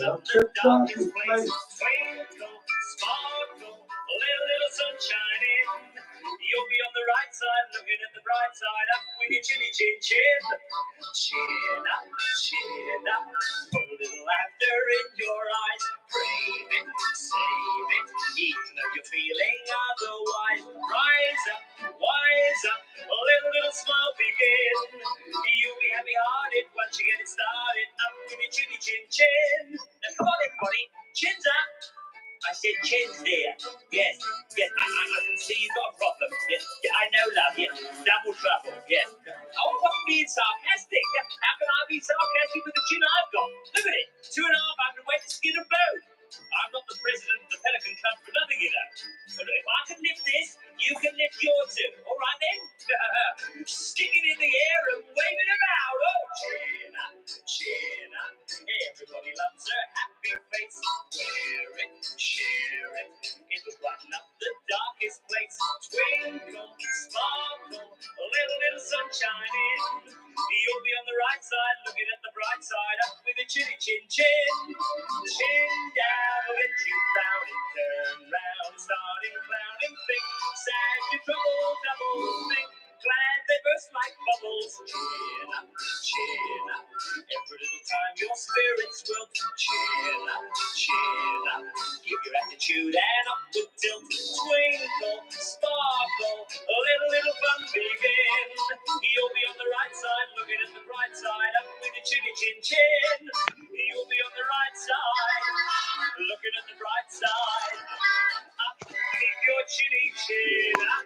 of the darkest place. Twinkle, sparkle, a little sunshine in. You'll be on the right side, looking at the bright side, up with your chinny chin chin. Chin up, put a little laughter in your eyes. Brave it, save it, even though you're feeling otherwise. Rise up, wise up, a little smile begin. You'll be happy-hearted once you get it started, up with your chinny chin chin. Now come on everybody, chins up. I said chins there. Yes. I can see you've got a problem. Yes, I know, love. Yes, double trouble. Yes. Oh, I'm not being sarcastic. How can I be sarcastic with the chin I've got? Look at it. 2.5 weight to skin a bone. I'm not the president of the Pelican Club for nothing, you know. So look, if I can lift this, you can lift yours too. All right then? Stick it in the air and wave it about. Oh, chin up, chin up. Everybody loves a happy face. Wear it, share it. It'll brighten up the darkest place. Twinkle, sparkle, a little sunshine in. You'll be on the right side, looking at the bright side, up with a chinny chin chin. Chin down, let you round and turn round, starting clowning, think sad to trouble, double think. Glad they burst like bubbles. Chin up, chin up. Every little time your spirits will chin up, chin up. Keep your attitude and upward tilt. Twinkle, sparkle, a little fun begin. You'll be on the right side, looking at the bright side, up with your chinny chin chin. You'll be on the right side, looking at the bright side, up with your chinny chin up.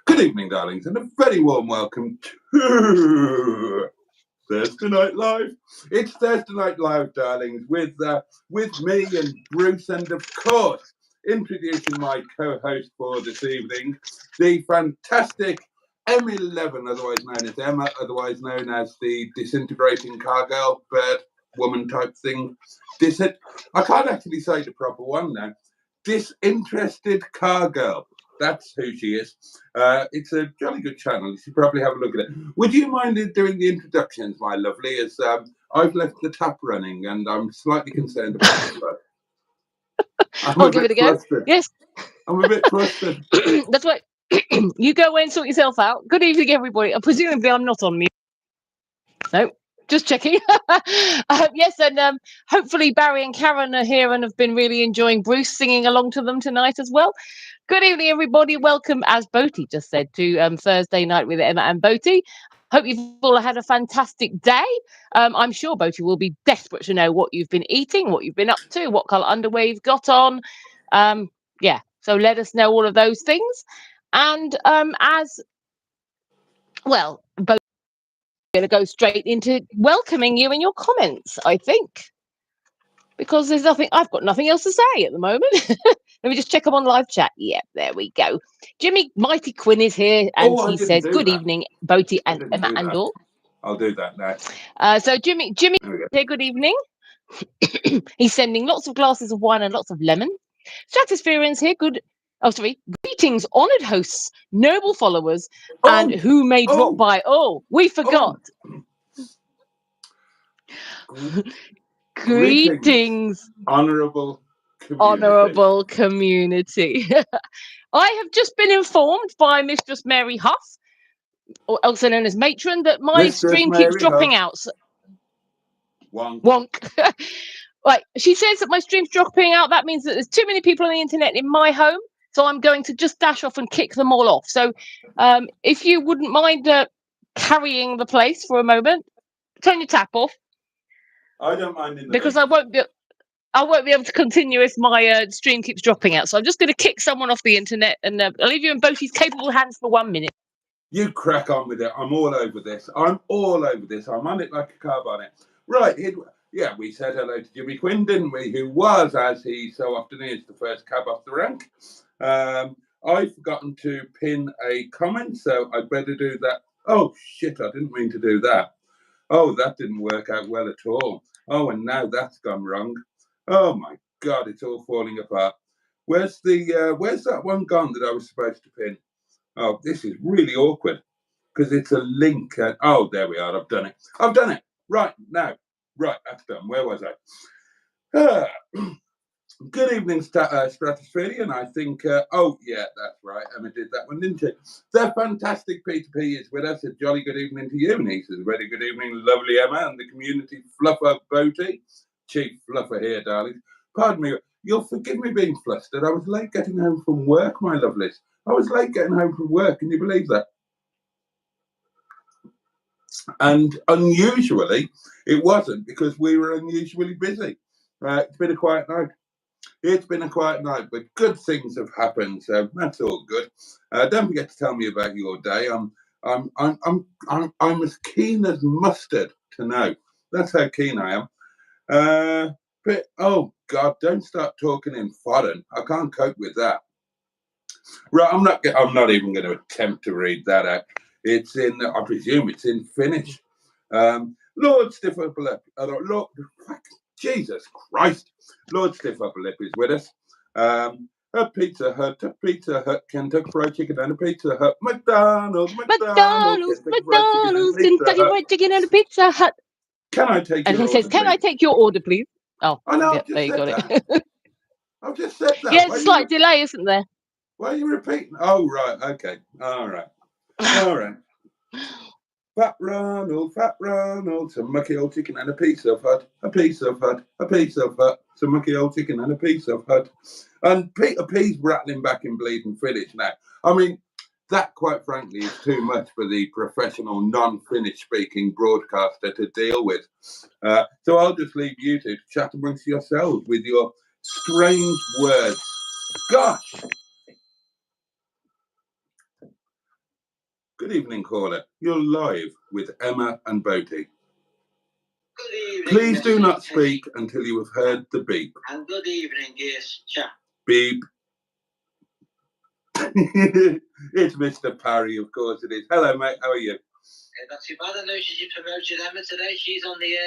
Good evening, darlings, and a very warm welcome to Thursday Night Live. It's Thursday Night Live, darlings, with me and Bruce, and of course, introducing my co-host for this evening, the fantastic M11, otherwise known as Emma, otherwise known as the disintegrating car girl, bird, woman type thing. I can't actually say the proper one now. Disinterested car girl. That's who she is. It's a jolly good channel. You should probably have a look at it. Would you mind doing the introductions, my lovely? As I've left the tap running and I'm slightly concerned about it. I'll give it a go. Yes. I'm a bit flustered. That's right. You go away and sort yourself out. Good evening, everybody. Presumably I'm not on mute. No. Just checking. Yes, and hopefully Barry and Karen are here and have been really enjoying Bruce singing along to them tonight as well. Good evening, everybody. Welcome, as Boaty just said, to Thursday Night with Emma and Boaty. Hope you've all had a fantastic day. I'm sure Boaty will be desperate to know what you've been eating, what you've been up to, what colour underwear you've got on. Yeah, so let us know all of those things. And as well, Boaty, going to go straight into welcoming you in your comments, I think, because I've got nothing else to say at the moment. Let me just check them on live chat. Yep, there we go. Jimmy Mighty Quinn is here, and he says, good evening, Boaty and Emma and all. I'll do that now. So Jimmy here, good evening. He's sending lots of glasses of wine and lots of lemon. Stratosphereans here, greetings, honoured hosts, noble followers, and who may drop by. Oh, we forgot. Greetings, honourable community. I have just been informed by Mistress Mary Huff, or also known as Matron, that my stream keeps dropping out. Wonk. Right, she says that my stream's dropping out. That means that there's too many people on the internet in my home, so I'm going to just dash off and kick them all off. So if you wouldn't mind carrying the place for a moment, turn your tap off. I don't mind. Because I won't be... I won't be able to continue if my stream keeps dropping out. So I'm just going to kick someone off the internet, and I'll leave you in Boaty's capable hands for 1 minute. You crack on with it. I'm all over this. I'm all over this. I'm on it like a carb on it. Right. Yeah, we said hello to Jimmy Quinn, didn't we? Who was, as he so often is, the first cab off the rank. I've forgotten to pin a comment, so I'd better do that. Oh, shit, I didn't mean to do that. Oh, that didn't work out well at all. Oh, and now that's gone wrong. Oh, my God, it's all falling apart. Where's that one gone that I was supposed to pin? Oh, this is really awkward because it's a link. Oh, there we are. I've done it. I've done it. Right, now. Right, that's done. Where was I? Good evening, Stratosphere. And I think, oh, yeah, that's right. Emma did that one, didn't she? The fantastic Peter P is with us. A jolly good evening to you. And he says, very good evening, lovely Emma and the community fluffer Boaty. Chief fluffer here, darling. Pardon me. You'll forgive me being flustered. I was late getting home from work, my lovelies. I was late getting home from work. Can you believe that? And unusually, it wasn't because we were unusually busy. It's been a quiet night. It's been a quiet night, but good things have happened, so that's all good. Don't forget to tell me about your day. I'm as keen as mustard to know. That's how keen I am. But oh God, don't start talking in foreign. I can't cope with that. Right, I'm not even going to attempt to read that out. It's in, I presume it's in Finnish. Lord Stiff Upper Lip, Lord, Jesus Christ, Lord Stiff Upper Lip is with us. A Pizza Hut, Kentucky Fried Chicken and a Pizza Hut, McDonald's, Kentucky Fried Chicken and a Pizza Hut. Can I take your order? And he says, "Can I take your order, please?" Oh, I know, yeah, there you got it. I've just said that. Yeah, it's a slight delay, isn't there? Why are you repeating? Oh, right. Okay. All right. Fat Ronald, some mucky old chicken and a piece of hut, some mucky old chicken and a piece of hut. And Peter P's rattling back in bleeding Finnish now. I mean, that, quite frankly, is too much for the professional, non-Finnish speaking broadcaster to deal with. So I'll just leave you two to chat amongst yourselves with your strange words. Gosh! Good evening, caller. You're live with Emma and Boaty. Good evening. Please do not speak until you have heard the beep. And good evening, dears chap. Beep. It's Mr. Parry, of course it is. Hello, mate. How are you? Not too bad. I noticed you promoted Emma today. She's on the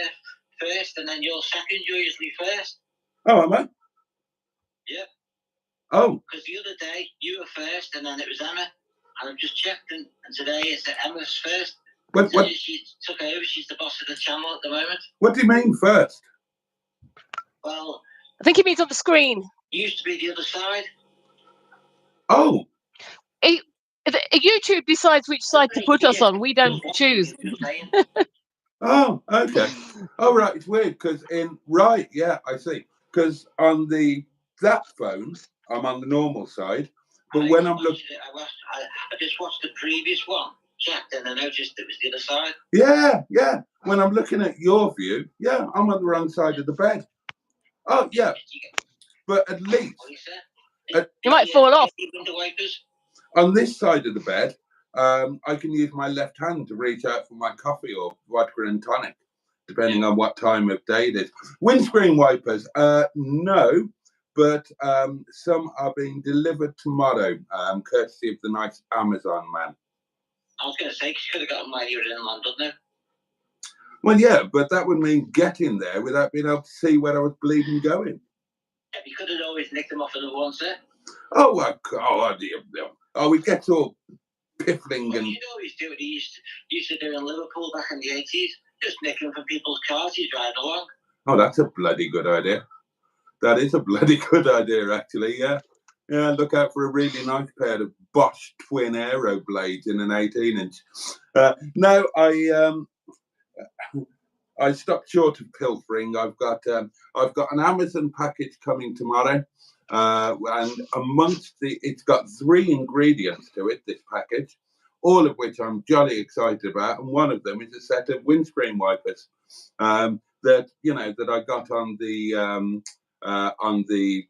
first, and then you're second, joyously first. Oh, am I? Yep. Oh. Because the other day you were first, and then it was Emma. And I've just checked, and today it's Emma's first. What? She took over. She's the boss of the channel at the moment. What do you mean first? Well, I think he means on the screen. It used to be the other side. Oh. YouTube decides which side to put us on. We don't choose. Oh, okay. Oh, right. It's weird because yeah, I see. Because on that phone, I'm on the normal side. But when I'm looking, I just watched the previous one, checked, and I noticed it was the other side. Yeah. When I'm looking at your view, yeah, I'm on the wrong side of the bed. Oh, yeah. But at least you might fall off. Window wipers. On this side of the bed, I can use my left hand to reach out for my coffee or vodka and tonic, depending on what time of day it is. Windscreen wipers, no. But some are being delivered tomorrow, courtesy of the nice Amazon man. I was going to say, you could have got them while you were in London, no? Well, yeah, but that would mean getting there without being able to see where I was bleeding going. Yeah, you could have always nicked them off of the one, sir. Oh, well, oh, it gets all piffling and... You'd always do what you used to do in Liverpool back in the 80s. Just nick them from people's cars you drive along. Oh, that's a bloody good idea. That is a bloody good idea, actually, yeah. Yeah, look out for a really nice pair of Bosch twin aero blades in an 18-inch. No, I stopped short of pilfering. I've got an Amazon package coming tomorrow, and amongst it's got 3 ingredients to it, this package, all of which I'm jolly excited about, and one of them is a set of windscreen wipers that I got on the on the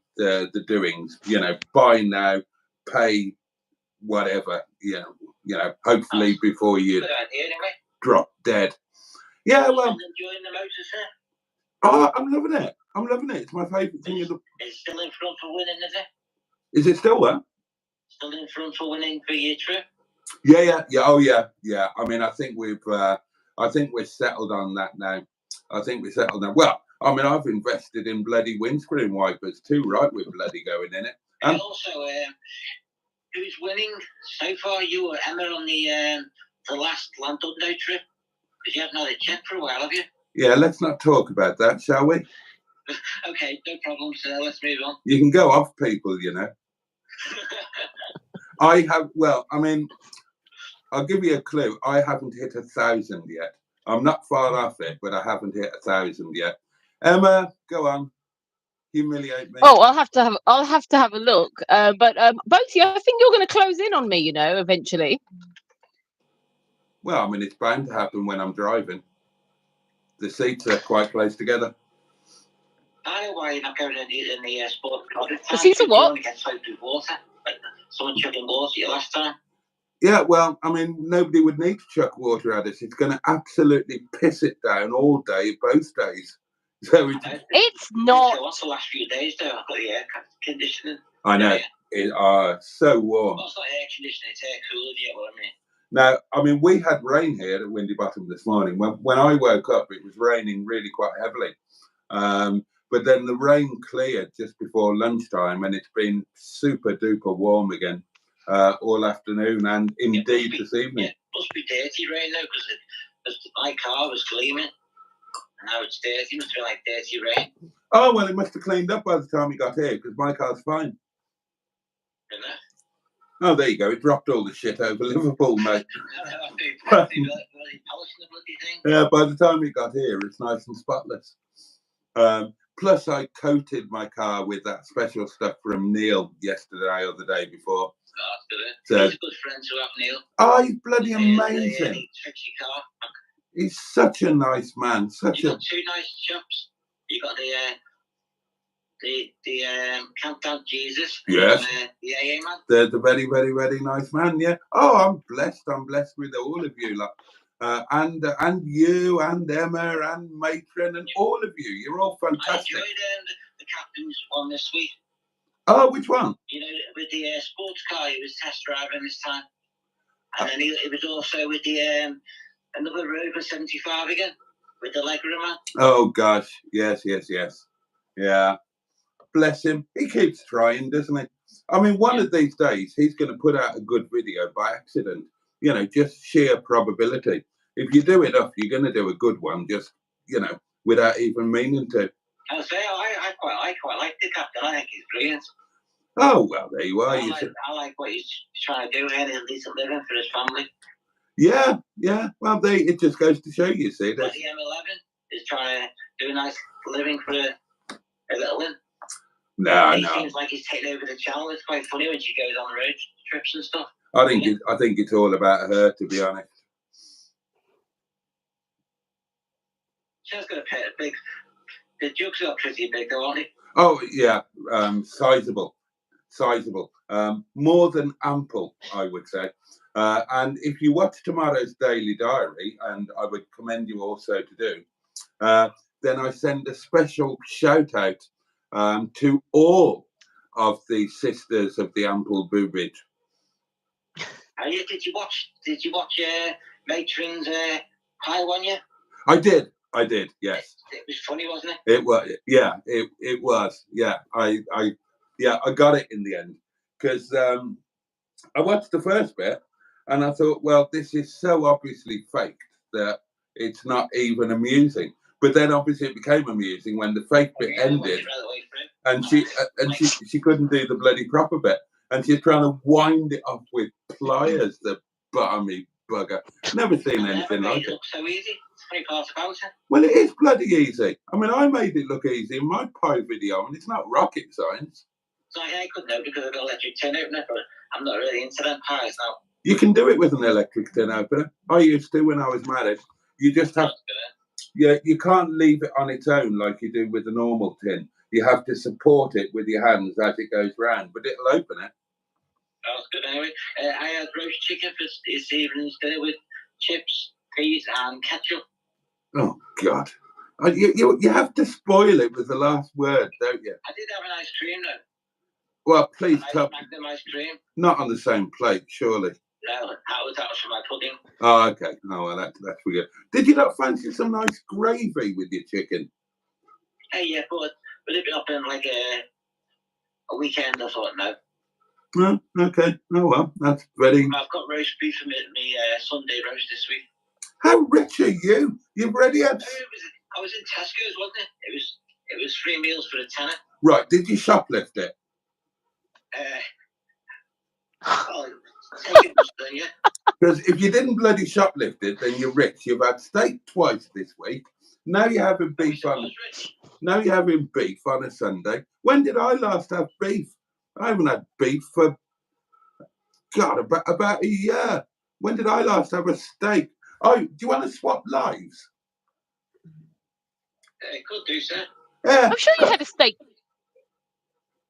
doings. You know, buy now, pay whatever. You know, hopefully before you drop dead. Yeah, well, enjoying the motor, sir? Oh, I'm loving it. I'm loving it. It's my favourite thing. It's still in front for winning, is it? Is it still there? Still in front for winning for your trip? Yeah. Oh, yeah. I mean, I think we're settled on that now. I think we're settled now. Well, I mean, I've invested in bloody windscreen wipers too, right? With bloody going in it. And also, who's winning so far? You or Emma on the last Llandudno trip? Because you haven't had a check for a while, have you? Yeah, let's not talk about that, shall we? Okay, no problem, sir. Let's move on. You can go off people, you know. I mean, I'll give you a clue. I haven't hit 1,000 yet. I'm not far off it, but I haven't hit 1,000 yet. Emma, go on. Humiliate me. Oh, I'll have to have a look. But Boaty, I think you're going to close in on me, you know, eventually. Well, I mean, it's bound to happen when I'm driving. The seats are quite close together. I know why you're not going in the sport product. The seats are what? You only get soaked with water. Like someone chucking water at you last time. Yeah, well, I mean, nobody would need to chuck water at us. It's going to absolutely piss it down all day, both days. So it's not. What's the last few days, though? I've got the air conditioning. I know. It's so warm. Well, it's not air conditioning, it's air cooler, do you know what I mean? Now, I mean, we had rain here at Windy Bottom this morning. When I woke up, it was raining really quite heavily. But then the rain cleared just before lunchtime, and it's been super duper warm again all afternoon and indeed this evening. Yeah, it must be dirty rain though, because my car was gleaming. And now it's dirty. It must be like dirty rain. Oh, well, it must have cleaned up by the time we got here, because my car's fine. Isn't it? Oh, there you go. It dropped all the shit over Liverpool, mate. Yeah, by the time we got here, it's nice and spotless. Plus, I coated my car with that special stuff from Neil yesterday or the day before. Oh, so, he's a good friend to have, Neil. Oh, he's bloody amazing. He fixed your car. He's such a nice man. You got two nice shops. You got the Countdown Jesus. Yes. And, the AA man. The very, very, very nice man. Yeah. Oh, I'm blessed. I'm blessed with all of you, like, and you and Emma and Matron and all of you. You're all fantastic. I enjoyed the captain's one this week. Oh, which one? You know, with the sports car he was test driving this time, and then he was also with the another Rover 75 again with the Legroom man. Oh gosh, yes. Yeah, bless him. He keeps trying, doesn't he? I mean, one of these days he's going to put out a good video by accident. You know, just sheer probability. If you do enough, you're going to do a good one. Just, you know, without even meaning to. I say I quite like the captain. I think he's brilliant. Oh well, there you are. I like what he's trying to do here. He's a decent living for his family. Yeah. Well, it just goes to show you, see. That the M11 is trying to do a nice living for a little one. No. He seems like he's taking over the channel. It's quite funny when she goes on the road trips and stuff. I think it's all about her, to be honest. She's got a big. The jugs are pretty big, though, aren't they? Oh yeah, sizable, more than ample, I would say. And if you watch tomorrow's Daily Diary, and I would commend you also to do, then I send a special shout out to all of the sisters of the ample boobage. Did you watch Matron's High One yet? I did, yes. It was funny, wasn't it? It was, yeah. It was, yeah. I got it in the end because I watched the first bit and I thought, well, this is so obviously faked that it's not even amusing. But then obviously it became amusing when the fake bit ended, and she couldn't do the bloody proper bit, and she's trying to wind it up with pliers. The balmy bugger. Never seen anything like it. Looks so easy. It's part about it. Well, it is bloody easy. I mean, I made it look easy in my pie video, and it's not rocket science. So I could know because I've got an electric tin opener, but I'm not really into them pies now. You can do it with an electric tin opener. I used to when I was married. You just have, you can't leave it on its own like you do with a normal tin. you have to support it with your hands as it goes round, but it'll open it. Oh, that's good anyway. I had roast chicken for this evening's dinner with chips, peas, and ketchup. Oh, God. You have to spoil it with the last word, don't you? I did have an ice cream, though. Well, please tell. Magnum ice cream. Not on the same plate, surely. No, that was for my pudding. Oh, okay. Oh, well, that's weird. Did you not fancy some nice gravy with your chicken? Hey, yeah, but would it be up in like a weekend? I thought no. Oh, okay. Oh, well, that's very... I've got roast beef for me Sunday roast this week. How rich are you? You've already had... I was in Tesco's, wasn't it? It was 3 meals for a tenner. Right. Did you shoplift it? Because if you didn't bloody shoplift it, then you're rich. You've had steak twice this week. Now you're having beef on... Now you're having beef on a Sunday. When did I last have beef? I haven't had beef for, God, about a year. When did I last have a steak? Oh, do you want to swap lives? Could do, sir. Yeah. I'm sure you had a steak.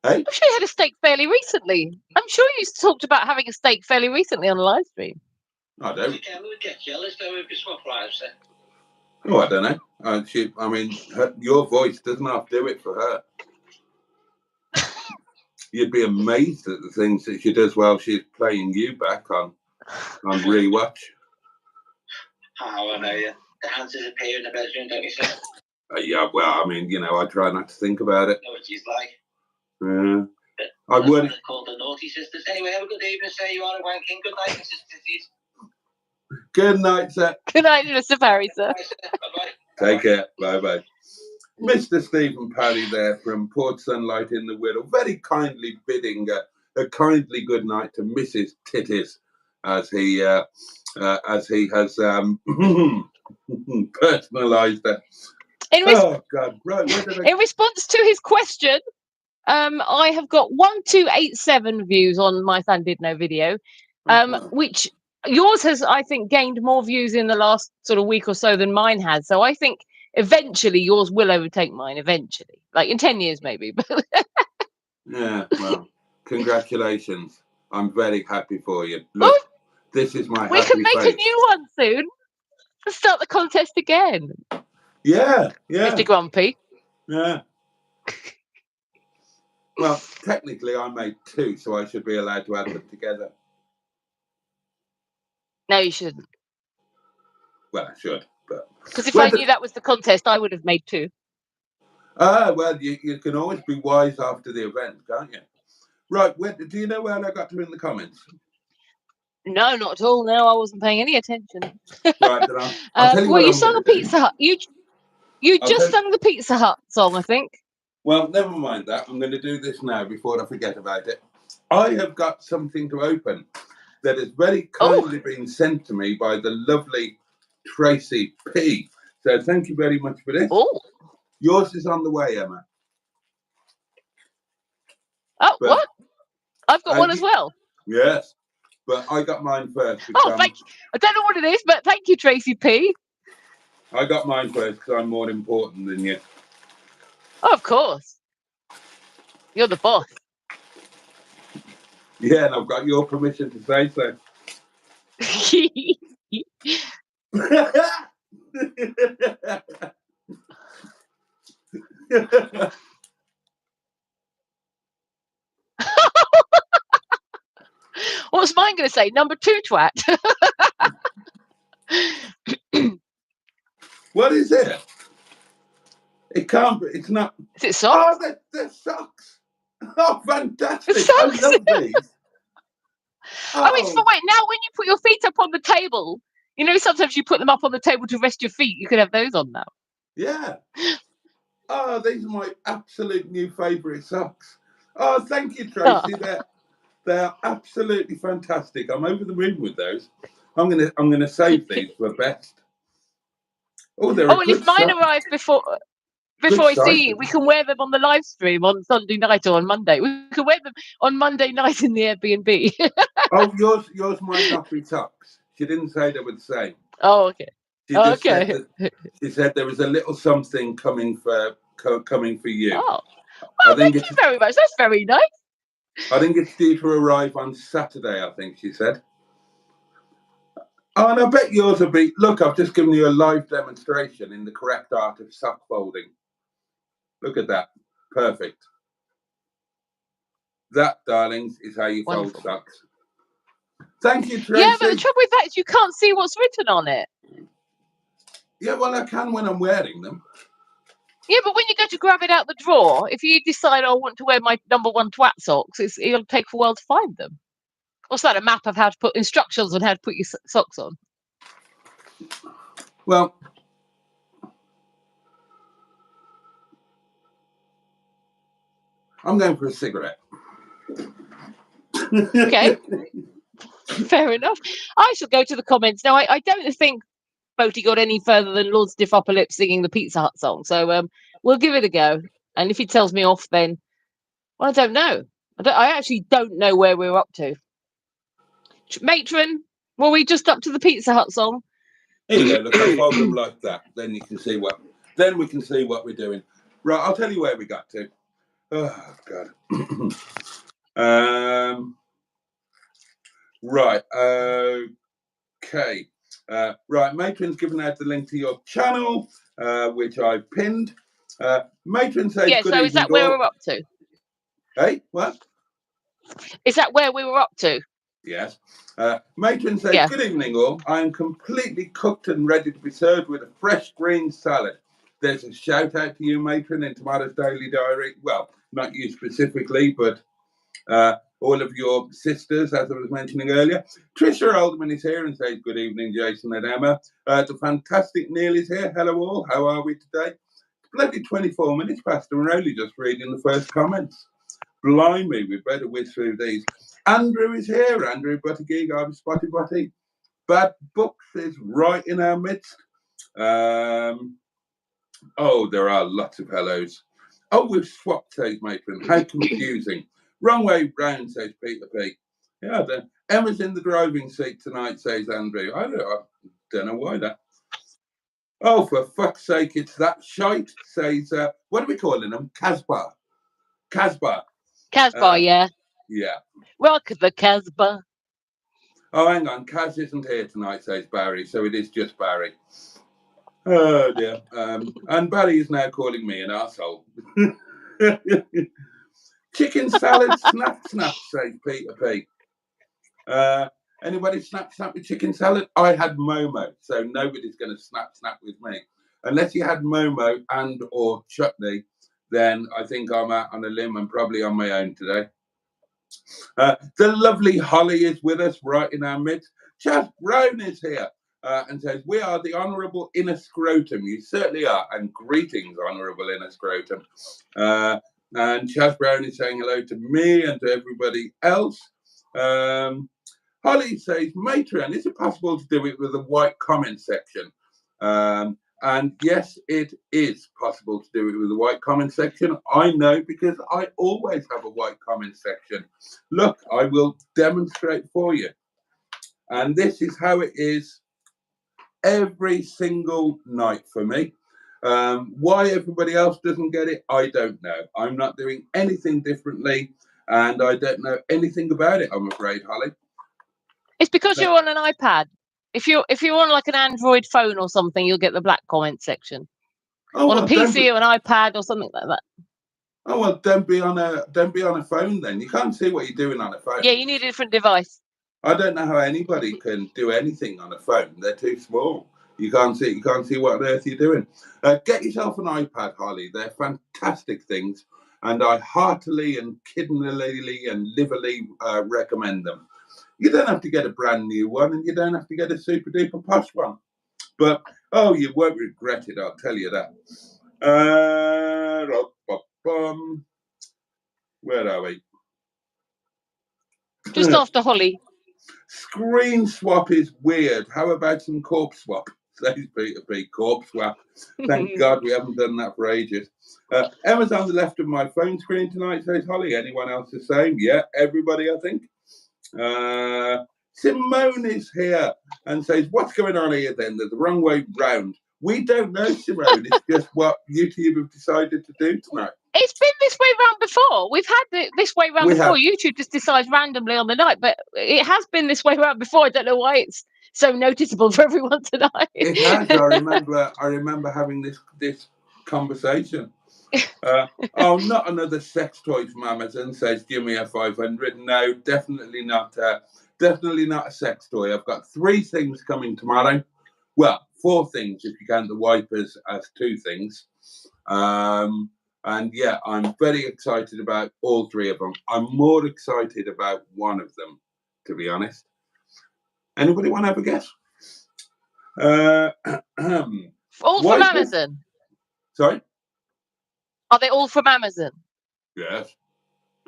Hey? I'm sure you had a steak fairly recently. I'm sure you talked about having a steak fairly recently on the live stream. I don't. We would get jealous, though, if we swap lives, sir. Oh, I don't know. I mean, your voice doesn't have to do it for her. You'd be amazed at the things that she does while she's playing you back on rewatch. Oh, I know, yeah. The hands disappear in the bedroom, don't you, sir? Yeah, well, I mean, I try not to think about it. Know what she's like. Yeah. I would. They're called the naughty sisters. Anyway, have a good evening, sir. You are a wanking. Good night, Mrs. Titties. Good night, sir. Good night, Mr. Parry, sir. Bye, sir. Bye-bye. Take care. Bye-bye. Mr. Stephen Parry there from Port Sunlight in the Whittle, very kindly bidding a kindly good night to Mrs. Titties as he has personalised that. Oh God! Right. In response to his question, I have got 1287 views on my son did no video, which yours has, I think, gained more views in the last sort of week or so than mine has. So I think eventually yours will overtake mine. Eventually, like in 10 years, maybe. Yeah. Well, congratulations. I'm very happy for you. Look, this is my. We happy can make face. a new one soon. Let's start the contest again. Yeah. Mr. Grumpy. Yeah. Well, technically, I made 2, so I should be allowed to add them together. No, you shouldn't. Well, I should, but because if I knew that was the contest, I would have made 2. Well, you can always be wise after the event, can't you? Right. Do you know where I got to in the comments? No, not at all. No, I wasn't paying any attention. Right, then I'll tell you well, what you I'm sung a gonna Pizza Hut. You just sung the Pizza Hut song, I think. Well, never mind that. I'm going to do this now before I forget about it. I have got something to open that has very kindly been sent to me by the lovely Tracy P. So thank you very much for this. Oh. Yours is on the way, Emma. Oh, but, what? I've got one as well. Yes, but I got mine first. Oh, thank you. I don't know what it is, but thank you, Tracy P. I got mine first because I'm more important than you. Oh, of course. You're the boss. Yeah, and I've got your permission to say so. What's mine going to say? Number 2 twat. What is it? It can't be. It's not. Is it socks? Oh, they're socks. Oh, fantastic. Socks. I love these. Oh, it's for wait. Now, when you put your feet up on the table, you know, sometimes you put them up on the table to rest your feet. You could have those on now. Yeah. Oh, these are my absolute new favourite socks. Oh, thank you, Tracy. They're absolutely fantastic. I'm over the moon with those. I'm gonna save these for best. Oh, they're and if mine arrive before I see you, we can wear them on the live stream on Sunday night or on Monday. We can wear them on Monday night in the Airbnb. Oh, yours might not be socks. She didn't say they were the same. Oh, okay. She said there was a little something coming for you. Oh. Oh, thank you very much. That's very nice. I think it's due to arrive on Saturday, I think she said. Oh, and I bet yours will be... Look, I've just given you a live demonstration in the correct art of sock folding. Look at that. Perfect. That, darlings, is how you Wonderful. fold socks. Thank you, Tracy. Yeah, but the trouble with that is you can't see what's written on it. Yeah, well, I can when I'm wearing them. Yeah, but when you go to grab it out the drawer, if you decide I want to wear my number 1 twat socks, it'll take a while to find them. What's that? A map of how to put instructions on how to put your socks on? Well, I'm going for a cigarette. Okay. Fair enough. I shall go to the comments. Now, I don't think Boaty got any further than Lord Stiff Upper Lip singing the Pizza Hut song. So we'll give it a go. And if he tells me off, then, well, I don't know. I actually don't know where we're up to. Matron, were we just up to the Pizza Hut song? Here you go. Look, I'll fold them like that. Then you can see what. Then we can see what we're doing. Right, I'll tell you where we got to. Oh God. Right. Okay. Right. Matron's given out the link to your channel, which I pinned. Matron says, Yeah. "Good So evening, is that where all." we're up to? Hey, what? Is that where we were up to? Yes. Matron says, Yeah. "Good evening, all. I am completely cooked and ready to be served with a fresh green salad." There's a shout out to you, Matron, in Tomato's Daily Diary. Well, not you specifically, but all of your sisters, as I was mentioning earlier. Trisha Oldman is here and says, "Good evening, Jason and Emma." The fantastic Neil is here. Hello, all. How are we today? Bloody 24 minutes past, and we're only just reading the first comments. Blimey, we better whiz through these. Andrew is here. Andrew Buttigieg, I'm Spotty Butty. Bad Books is right in our midst. Oh, there are lots of hellos. Oh, we've swapped, says Matron. How confusing. Wrong way round, says Peter P. Yeah, Emma's in the driving seat tonight, says Andrew. I don't know why that. Oh, for fuck's sake, it's that shite, says, what are we calling them? Casbah. Casbah, yeah. Yeah. Rock the Casbah. Oh, hang on. Kaz isn't here tonight, says Barry, so it is just Barry. Oh, dear. And Barry is now calling me an arsehole. Chicken salad, snap, says Peter P. Anybody snap with chicken salad? I had Momo, so nobody's going to snap with me. Unless you had Momo and or chutney, then I think I'm out on a limb and probably on my own today. The lovely Holly is with us right in our midst. Chaz Brown is here and says, "We are the Honourable Inner Scrotum." You certainly are. And greetings, Honourable Inner Scrotum. And Chaz Brown is saying hello to me and to everybody else. Holly says, "Matron, is it possible to do it with a white comment section?" And yes, it is possible to do it with a white comment section. I know because I always have a white comment section. Look, I will demonstrate for you. And this is how it is every single night for me. Why everybody else doesn't get it, I don't know. I'm not doing anything differently, and I don't know anything about it, I'm afraid, Holly. It's because you're on an iPad. If you're on like an Android phone or something, you'll get the black comment section. Oh, on a PC or an iPad or something like that. Oh well, don't be on a phone then. You can't see what you're doing on a phone. Yeah, you need a different device. I don't know how anybody can do anything on a phone. They're too small. You can't see what on earth you're doing. Get yourself an iPad, Holly. They're fantastic things, and I heartily and kiddingly and liverly recommend them. You don't have to get a brand new one, and you don't have to get a super duper posh one. But oh, you won't regret it. I'll tell you that. Where are we? Just after Holly. Screen swap is weird. How about some corpse swap? Says Peter P. Corpse swap. Thank God we haven't done that for ages. Emma's on the left of my phone screen tonight, says Holly. Anyone else the same? Yeah, everybody, I think. Simone is here and says, "What's going on here then? There's the wrong way round." We don't know, Simone. It's just what YouTube have decided to do tonight. It's been this way round before. We've had this way round We before. have. YouTube just decides randomly on the night, but it has been this way round before. I don't know why it's so noticeable for everyone tonight. It has. I remember having this conversation. Oh, not another sex toy from Amazon, says give me a 500. No, definitely not. Definitely not a sex toy. I've got 3 things coming tomorrow. Well, 4 things if you count the wipers as 2 things. And yeah, I'm very excited about all 3 of them. I'm more excited about one of them, to be honest. Anybody want to have a guess? All from Amazon. Sorry? Are they all from Amazon? Yes.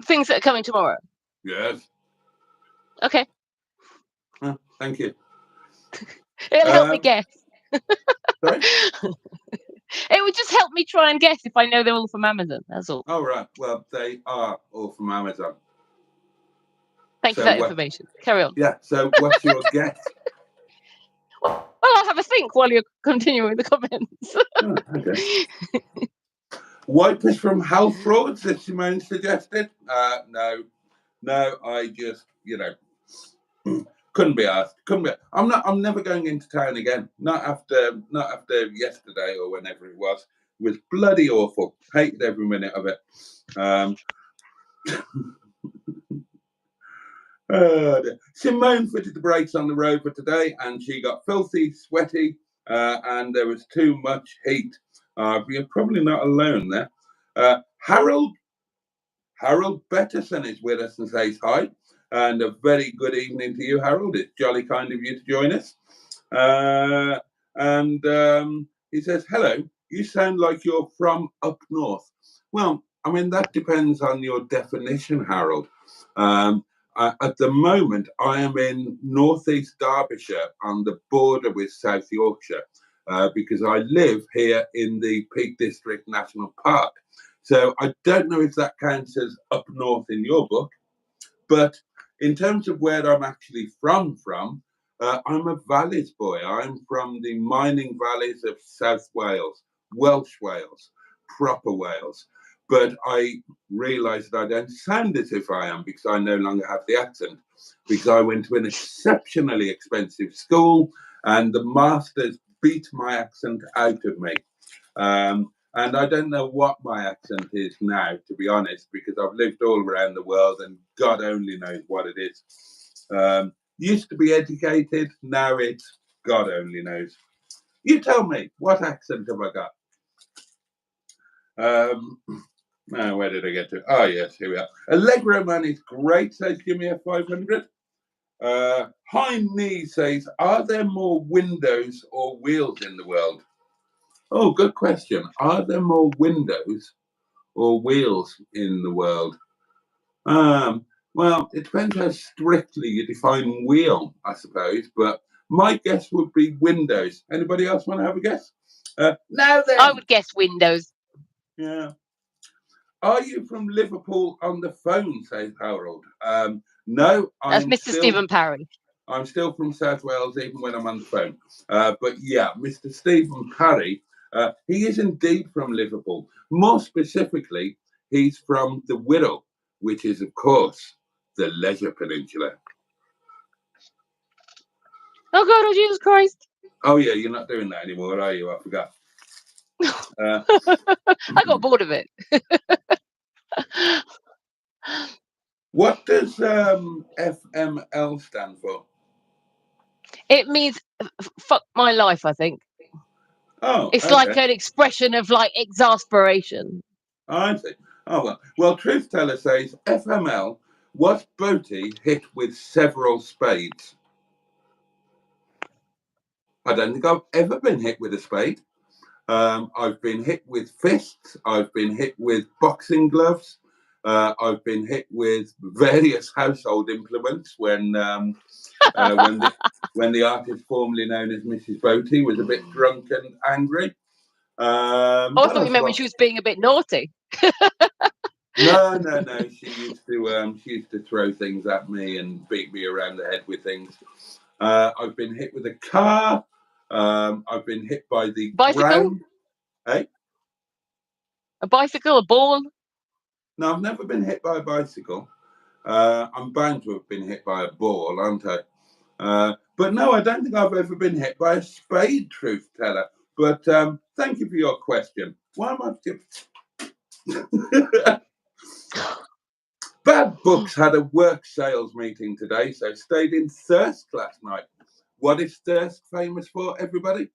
Things that are coming tomorrow? Yes. Okay. Thank you. It'll help me guess. Sorry? It would just help me try and guess if I know they're all from Amazon. That's all. Oh, right. Well, they are all from Amazon. Thank you for that information. Carry on. Yeah. So what's your guess? Well, I'll have a think while you're continuing the comments. Oh, okay. Wipers from health frauds, as Simone suggested. No, I just, couldn't be asked. I'm never going into town again. Not after yesterday or whenever it was. It was bloody awful. Hated every minute of it. Simone fitted the brakes on the Rover today, and she got filthy, sweaty, and there was too much heat. You're probably not alone there. Harold Betterson is with us and says hi, and a very good evening to you, Harold. It's jolly kind of you to join us. And he says, hello, you sound like you're from up north. Well, I mean, that depends on your definition, Harold. At the moment, I am in northeast Derbyshire on the border with South Yorkshire because I live here in the Peak District National Park. So I don't know if that counts as up north in your book, but in terms of where I'm actually from, I'm a Valleys boy. I'm from the mining valleys of South Wales, Welsh Wales, proper Wales. But I realise that I don't sound as if I am because I no longer have the accent, because I went to an exceptionally expensive school and the masters beat my accent out of me. And I don't know what my accent is now, to be honest, because I've lived all around the world and God only knows what it is. Used to be educated, now it's God only knows. You tell me, what accent have I got? Where did I get to? Oh, yes, here we are. Allegro Man is great, says give me a 500. High Knee says, are there more windows or wheels in the world? Oh, good question. Are there more windows or wheels in the world? Well, it depends how strictly you define wheel, I suppose, but my guess would be windows. Anybody else want to have a guess? Now then. I would guess windows. Yeah. Are you from Liverpool on the phone, says Harold? No. That's Mr. Stephen Parry. I'm still from South Wales, even when I'm on the phone. But yeah, Mr. Stephen Parry, he is indeed from Liverpool. More specifically, he's from the Wirral, which is, of course, the Leisure Peninsula. Oh, God, oh, Jesus Christ. Oh, yeah, you're not doing that anymore, are you? I forgot. I got bored of it. What does FML stand for? It means fuck my life, I think. Oh, it's like an expression of like exasperation. I see. Oh, well, Truth Teller says FML, was Boaty hit with several spades? I don't think I've ever been hit with a spade. I've been hit with fists. I've been hit with boxing gloves. I've been hit with various household implements when the artist formerly known as Mrs. Boaty was a bit drunk and angry. I thought you meant when she was being a bit naughty. No. She used to throw things at me and beat me around the head with things. I've been hit with a car. I've been hit by the bicycle. ground. Hey? A bicycle, a ball. Now, I've never been hit by a bicycle. I'm bound to have been hit by a ball, aren't I? But no, I don't think I've ever been hit by a spade, truth teller. But thank you for your question. Why am I... Bad Books had a work sales meeting today, so stayed in Thirsk last night. What is Thirsk famous for, everybody?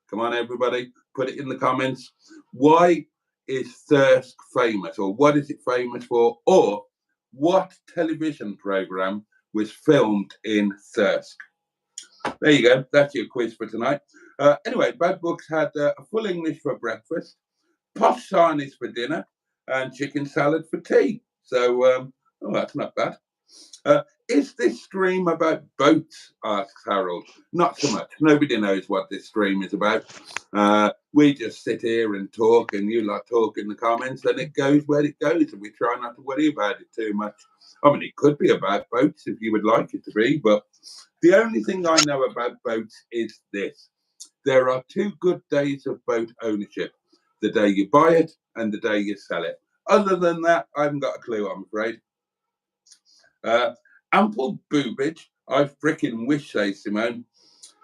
Come on, everybody, put it in the comments. Why is Thirsk famous, or what is it famous for, or what television program was filmed in Thirsk? There you go. That's your quiz for tonight. Anyway, Bad Books had a full English for breakfast, posh sarnies for dinner, and chicken salad for tea. So, oh, that's not bad. Is this stream about boats? Asks Harold. Not so much. Nobody knows what this stream is about. We just sit here and talk, and you lot talk in the comments, and it goes where it goes, and we try not to worry about it too much. I mean, it could be about boats if you would like it to be, but the only thing I know about boats is this. There are 2 good days of boat ownership. The day you buy it and the day you sell it. Other than that, I haven't got a clue, I'm afraid. Ample boobage. I frickin' wish, says Simone.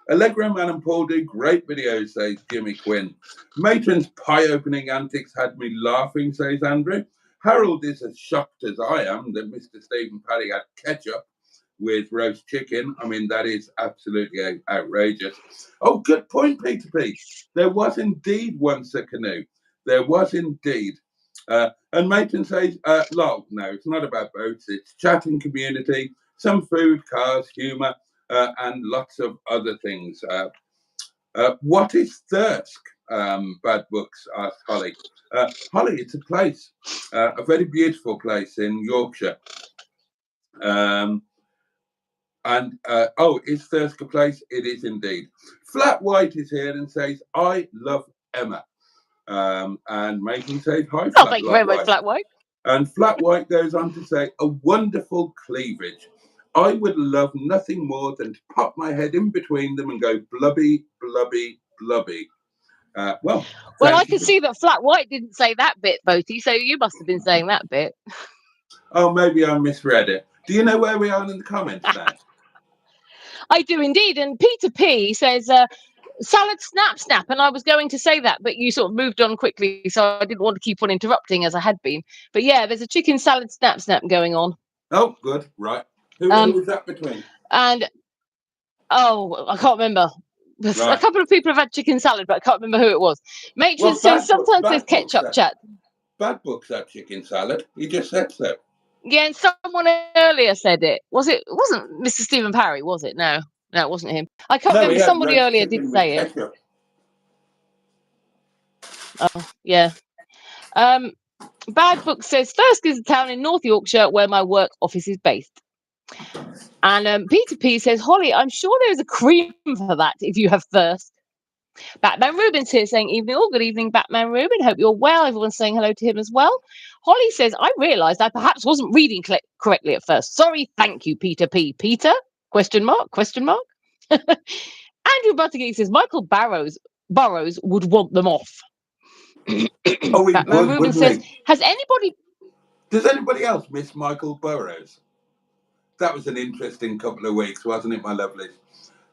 Allegra Man and Paul do great videos, says Jimmy Quinn. Matron's pie-opening antics had me laughing, says Andrew. Harold is as shocked as I am that Mr. Stephen Paddy had ketchup with roast chicken. I mean, that is absolutely outrageous. Oh, good point, Peter P. There was indeed once a canoe. There was indeed. And Matron says, lol, no, it's not about boats. It's chatting community, some food, cars, humour, and lots of other things. What is Thirsk? Bad Books asked Holly. Holly, it's a place, a very beautiful place in Yorkshire. Is Thirsk a place? It is indeed. Flat White is here and says, I love Emma. And Megan says, hi, Flat White. Thank you very much, Flat White. And Flat White goes on to say, a wonderful cleavage. I would love nothing more than to pop my head in between them and go blubby, blubby, blubby. Well, I can see that Flat White didn't say that bit, Boaty, so you must have been saying that bit. Oh, maybe I misread it. Do you know where we are in the comments now? I do indeed. And Peter P says, salad snap, and I was going to say that, but you sort of moved on quickly, so I didn't want to keep on interrupting as I had been. But yeah, there's a chicken salad snap going on. Oh, good, right. Who was that between? And I can't remember. Right. A couple of people have had chicken salad, but I can't remember who it was. Matron says sometimes there's ketchup chat. Bad Books had chicken salad. He just said so. Yeah, and someone earlier said it. It wasn't Mr. Stephen Parry, was it? No, it wasn't him. I can't remember. Somebody earlier did say it. Oh, yeah. Bad Book says, Thirsk is a town in North Yorkshire where my work office is based. And Peter P says, Holly, I'm sure there is a cream for that if you have thirst. Batman Rubin's here saying, evening all, good evening, Batman Rubin. Hope you're well. Everyone's saying hello to him as well. Holly says, I realised I perhaps wasn't reading correctly at first. Sorry, thank you, Peter P. Peter? Question mark? Andrew Buttergeek says, Michael Burrows would want them off. Batman Rubin says, does anybody else miss Michael Burrows? That was an interesting couple of weeks, wasn't it, my lovelies?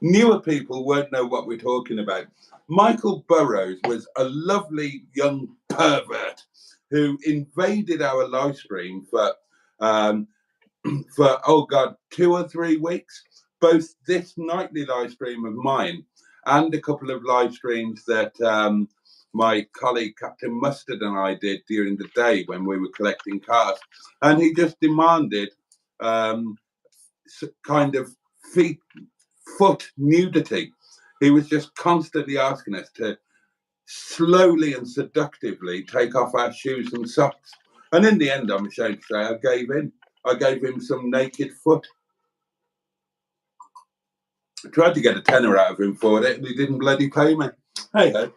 Newer people won't know what we're talking about. Michael Burrows was a lovely young pervert who invaded our live stream for 2 or 3 weeks. Both this nightly live stream of mine and a couple of live streams that my colleague Captain Mustard and I did during the day when we were collecting cars. And he just demanded kind of foot nudity. He was just constantly asking us to slowly and seductively take off our shoes and socks. And in the end, I'm ashamed to say, I gave in. I gave him some naked foot. I tried to get a tenner out of him for it, and he didn't bloody pay me. Hey ho.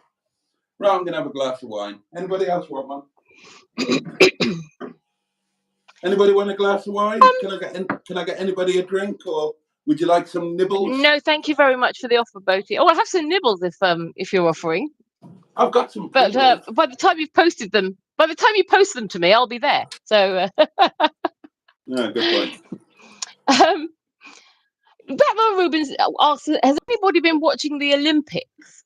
Right, I'm going to have a glass of wine. Anybody else want one? Anybody want a glass of wine? Can I get anybody a drink, or would you like some nibbles? No, thank you very much for the offer, Boaty. Oh, I have some nibbles if you're offering. I've got some. But by the time you've posted them, By the time you post them to me, I'll be there. So, No, good point. Batman Rubens asks, has anybody been watching the Olympics?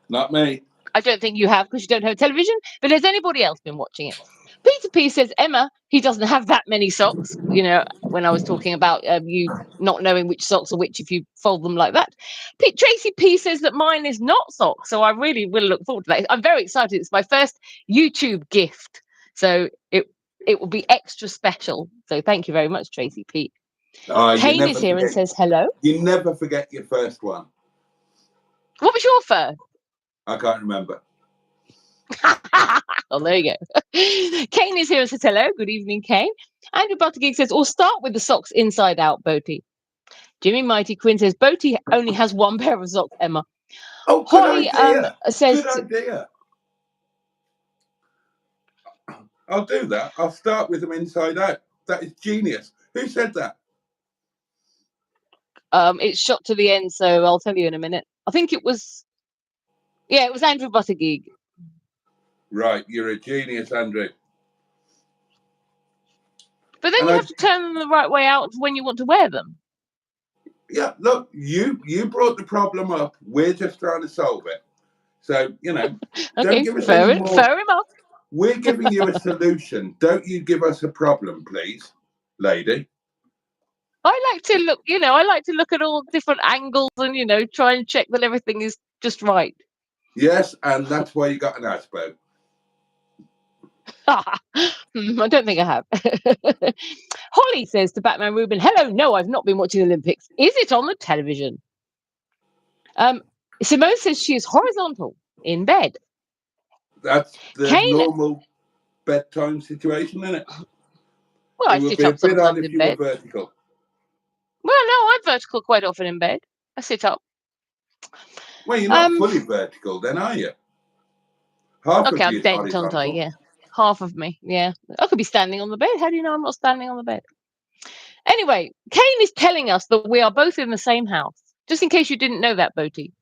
Not me. I don't think you have because you don't have television, but has anybody else been watching it? Peter P says, Emma, he doesn't have that many socks. You know, when I was talking about you not knowing which socks are which if you fold them like that. Tracy P says that mine is not socks, so I really will look forward to that. I'm very excited. It's my first YouTube gift, so it will be extra special. So thank you very much, Tracy P. Kane is here and says hello. You never forget your first one. What was your first? I can't remember. Oh, there you go. Kane is here and says hello. Good evening, Kane. Andrew Buttergig says, "We'll start with the socks inside out, Boaty." Jimmy Mighty Quinn says, "Boaty only has one pair of socks, Emma." Oh, good idea. Says, good idea. I'll do that. I'll start with them inside out. That is genius. Who said that? It's shot to the end, so I'll tell you in a minute. I think it was, it was Andrew Buttergig. Right, you're a genius, Andrew. But then you have to turn them the right way out when you want to wear them. Yeah, look, you brought the problem up. We're just trying to solve it. So, Okay, don't give us fair any more. Fair enough. We're giving you a solution. Don't you give us a problem, please, lady. I like to look, I like to look at all different angles and, try and check that everything is just right. Yes, and that's why you got an aspo. I don't think I have. Holly says to Batman Rubin, "Hello, no, I've not been watching the Olympics. Is it on the television?" Simone says she is horizontal in bed. That's the normal bedtime situation, isn't it? Well, I sit up sometimes in bed. Were vertical. Well, no, I'm vertical quite often in bed. I sit up. Well, you're not fully vertical, then, are you? Half okay, of you I'm bent, aren't I? Yeah, half of me. Yeah, I could be standing on the bed. How do you know I'm not standing on the bed? Anyway, Kane is telling us that we are both in the same house. Just in case you didn't know that, Boaty.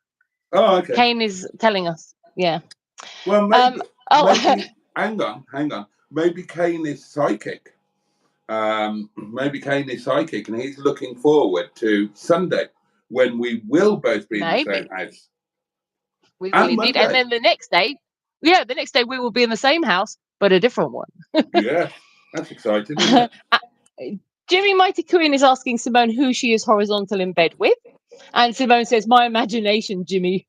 Oh, okay. Kane is telling us. Yeah. Well, maybe. Maybe hang on. Maybe Kane is psychic. Maybe Kane is psychic, and he's looking forward to Sunday when we will both be in the same house. We will indeed, and then the next day, we will be in the same house, but a different one. Yeah, that's exciting, isn't it? Jimmy Mighty Queen is asking Simone who she is horizontal in bed with, and Simone says, "My imagination, Jimmy."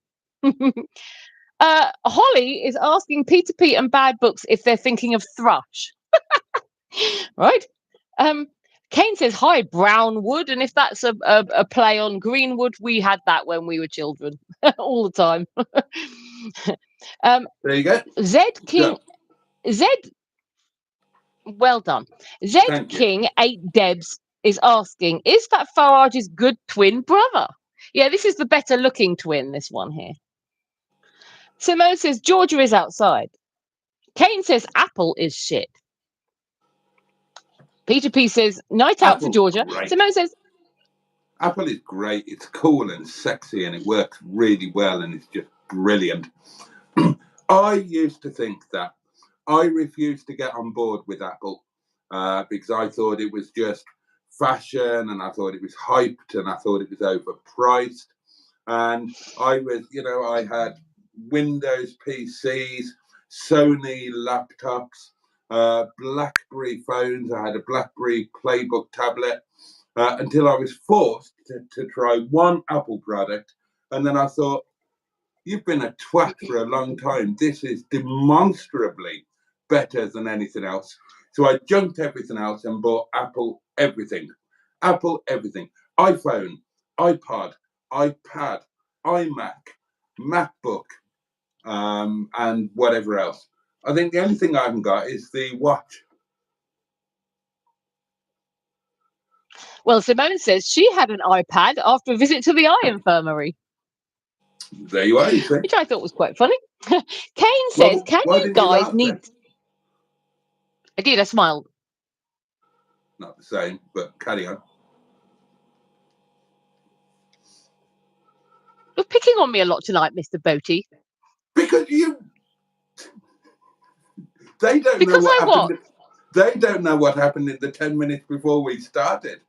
Holly is asking Peter Pete and Bad Books if they're thinking of thrush. Right? Kane says, "Hi, Brownwood," and if that's a play on Greenwood, we had that when we were children all the time. There you go. Well done. King 8 Debs is asking, is that Farage's good twin brother? Yeah, this is the better looking twin, this one here. Simone says Georgia is outside. Kane says Apple is shit. Peter P says night out for Georgia. Great. Simone says Apple is great. It's cool and sexy and it works really well and it's just brilliant. I used to think that. I refused to get on board with Apple because I thought it was just fashion and I thought it was hyped and I thought it was overpriced. And I was, I had Windows PCs, Sony laptops, BlackBerry phones. I had a BlackBerry Playbook tablet until I was forced to try one Apple product. And then I thought, you've been a twat for a long time. This is demonstrably better than anything else. So I junked everything else and bought Apple everything. Apple everything. iPhone, iPod, iPad, iMac, MacBook, and whatever else. I think the only thing I haven't got is the watch. Well, Simone says she had an iPad after a visit to the eye infirmary. There you are, you see. Which I thought was quite funny. Kane says, can you guys need... I did, I smiled. Not the same, but carry on. You're picking on me a lot tonight, Mr. Boaty. Because you... They don't Because know I what? happened. They don't know what happened in the 10 minutes before we started.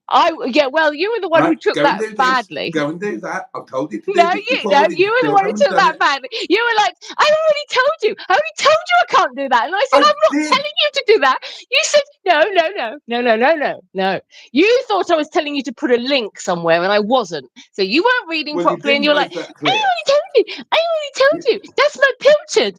Well, you were the one who took that badly. Go and do that. I've told you to do No, this before. you were the one who took that badly. You were like, I already told you. I already told you I can't do that. And I said, I'm not telling you to do that. You said, no. You thought I was telling you to put a link somewhere, and I wasn't. So you weren't reading properly, and you're like, I already told you. That's my pilchard.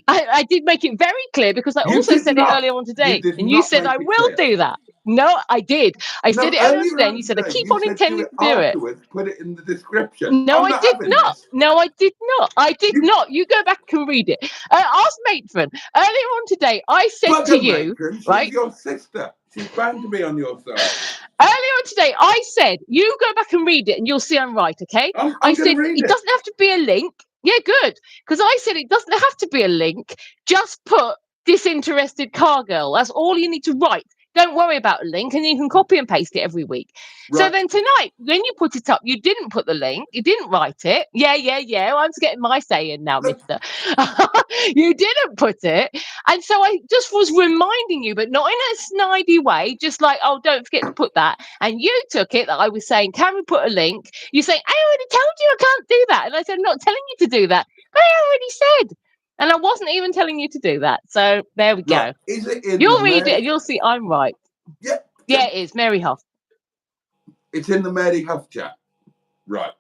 I did make it very clear, because I also said it earlier on today, and you said I will do that. No, I did. I said it earlier today, and you said I keep on intending to do it. Put it in the description. No, I did not. No, I did not. I did not. You go back and read it. Ask Matron. Earlier on today, I said to you, right? She's your sister. She's bound to be on your side. Earlier on today, I said, you go back and read it, and you'll see I'm right, okay? I said, it doesn't have to be a link. Yeah, good. Because I said it doesn't have to be a link. Just put disinterested car girl. That's all you need to write. Don't worry about a link, and you can copy and paste it every week. Right. So then tonight, when you put it up, you didn't put the link. You didn't write it. Yeah. I'm getting my say in now, mister. You didn't put it. And so I just was reminding you, but not in a snidey way, just like, oh, don't forget to put that. And you took it that I was saying, can we put a link? You say, I already told you I can't do that. And I said, I'm not telling you to do that. But I already said. And I wasn't even telling you to do that. So there we go. Is it in You'll read it and you'll see I'm right. Yeah. Yeah, it is. Mary Huff. It's in the Mary Huff chat. Right.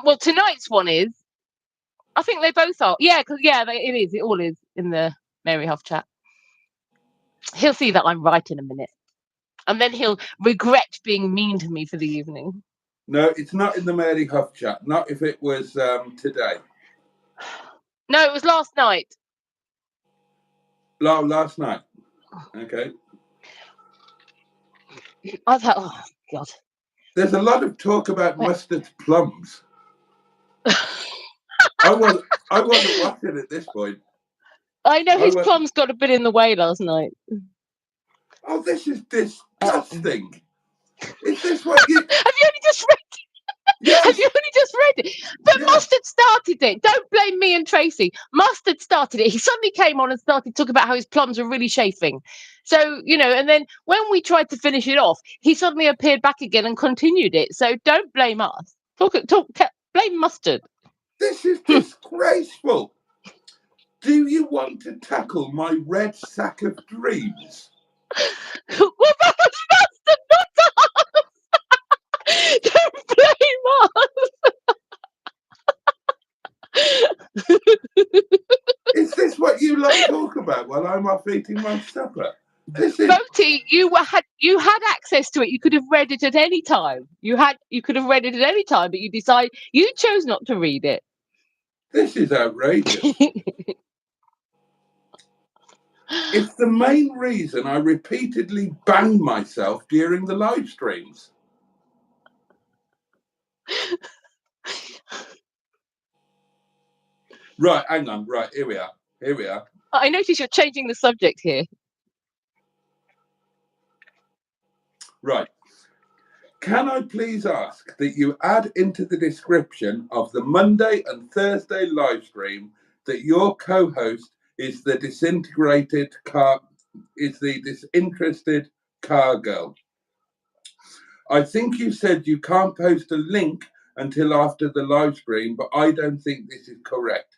Well, tonight's one is. I think they both are. Yeah, because it is. It all is in the Mary Huff chat. He'll see that I'm right in a minute. And then he'll regret being mean to me for the evening. No, it's not in the Mary Huff chat. Not if it was today. No, it was last night. Last night. Okay. I thought, oh God. There's a lot of talk about mustard plums. I wasn't watching at this point. I know his plums got a bit in the way last night. Oh, this is disgusting. Is this what you... Have you only just read it? Yes. Have you only just read it? But yes. Mustard started it. Don't blame me and Tracy. Mustard started it. He suddenly came on and started talking about how his plums are really chafing. So, and then when we tried to finish it off, he suddenly appeared back again and continued it. So don't blame us. Blame Mustard. This is disgraceful. Do you want to tackle my red sack of dreams? Well, that was Mustard, not us. Don't blame us. Is this what you like to talk about while I'm off eating my supper? Boaty, you had access to it. You could have read it at any time. You could have read it at any time, but you chose not to read it. This is outrageous. It's the main reason I repeatedly bang myself during the live streams. Right, hang on. Right, here we are. I notice you're changing the subject here. Right. Can I please ask that you add into the description of the Monday and Thursday live stream that your co-host is the disinterested car girl? I think you said you can't post a link until after the live stream, but I don't think this is correct.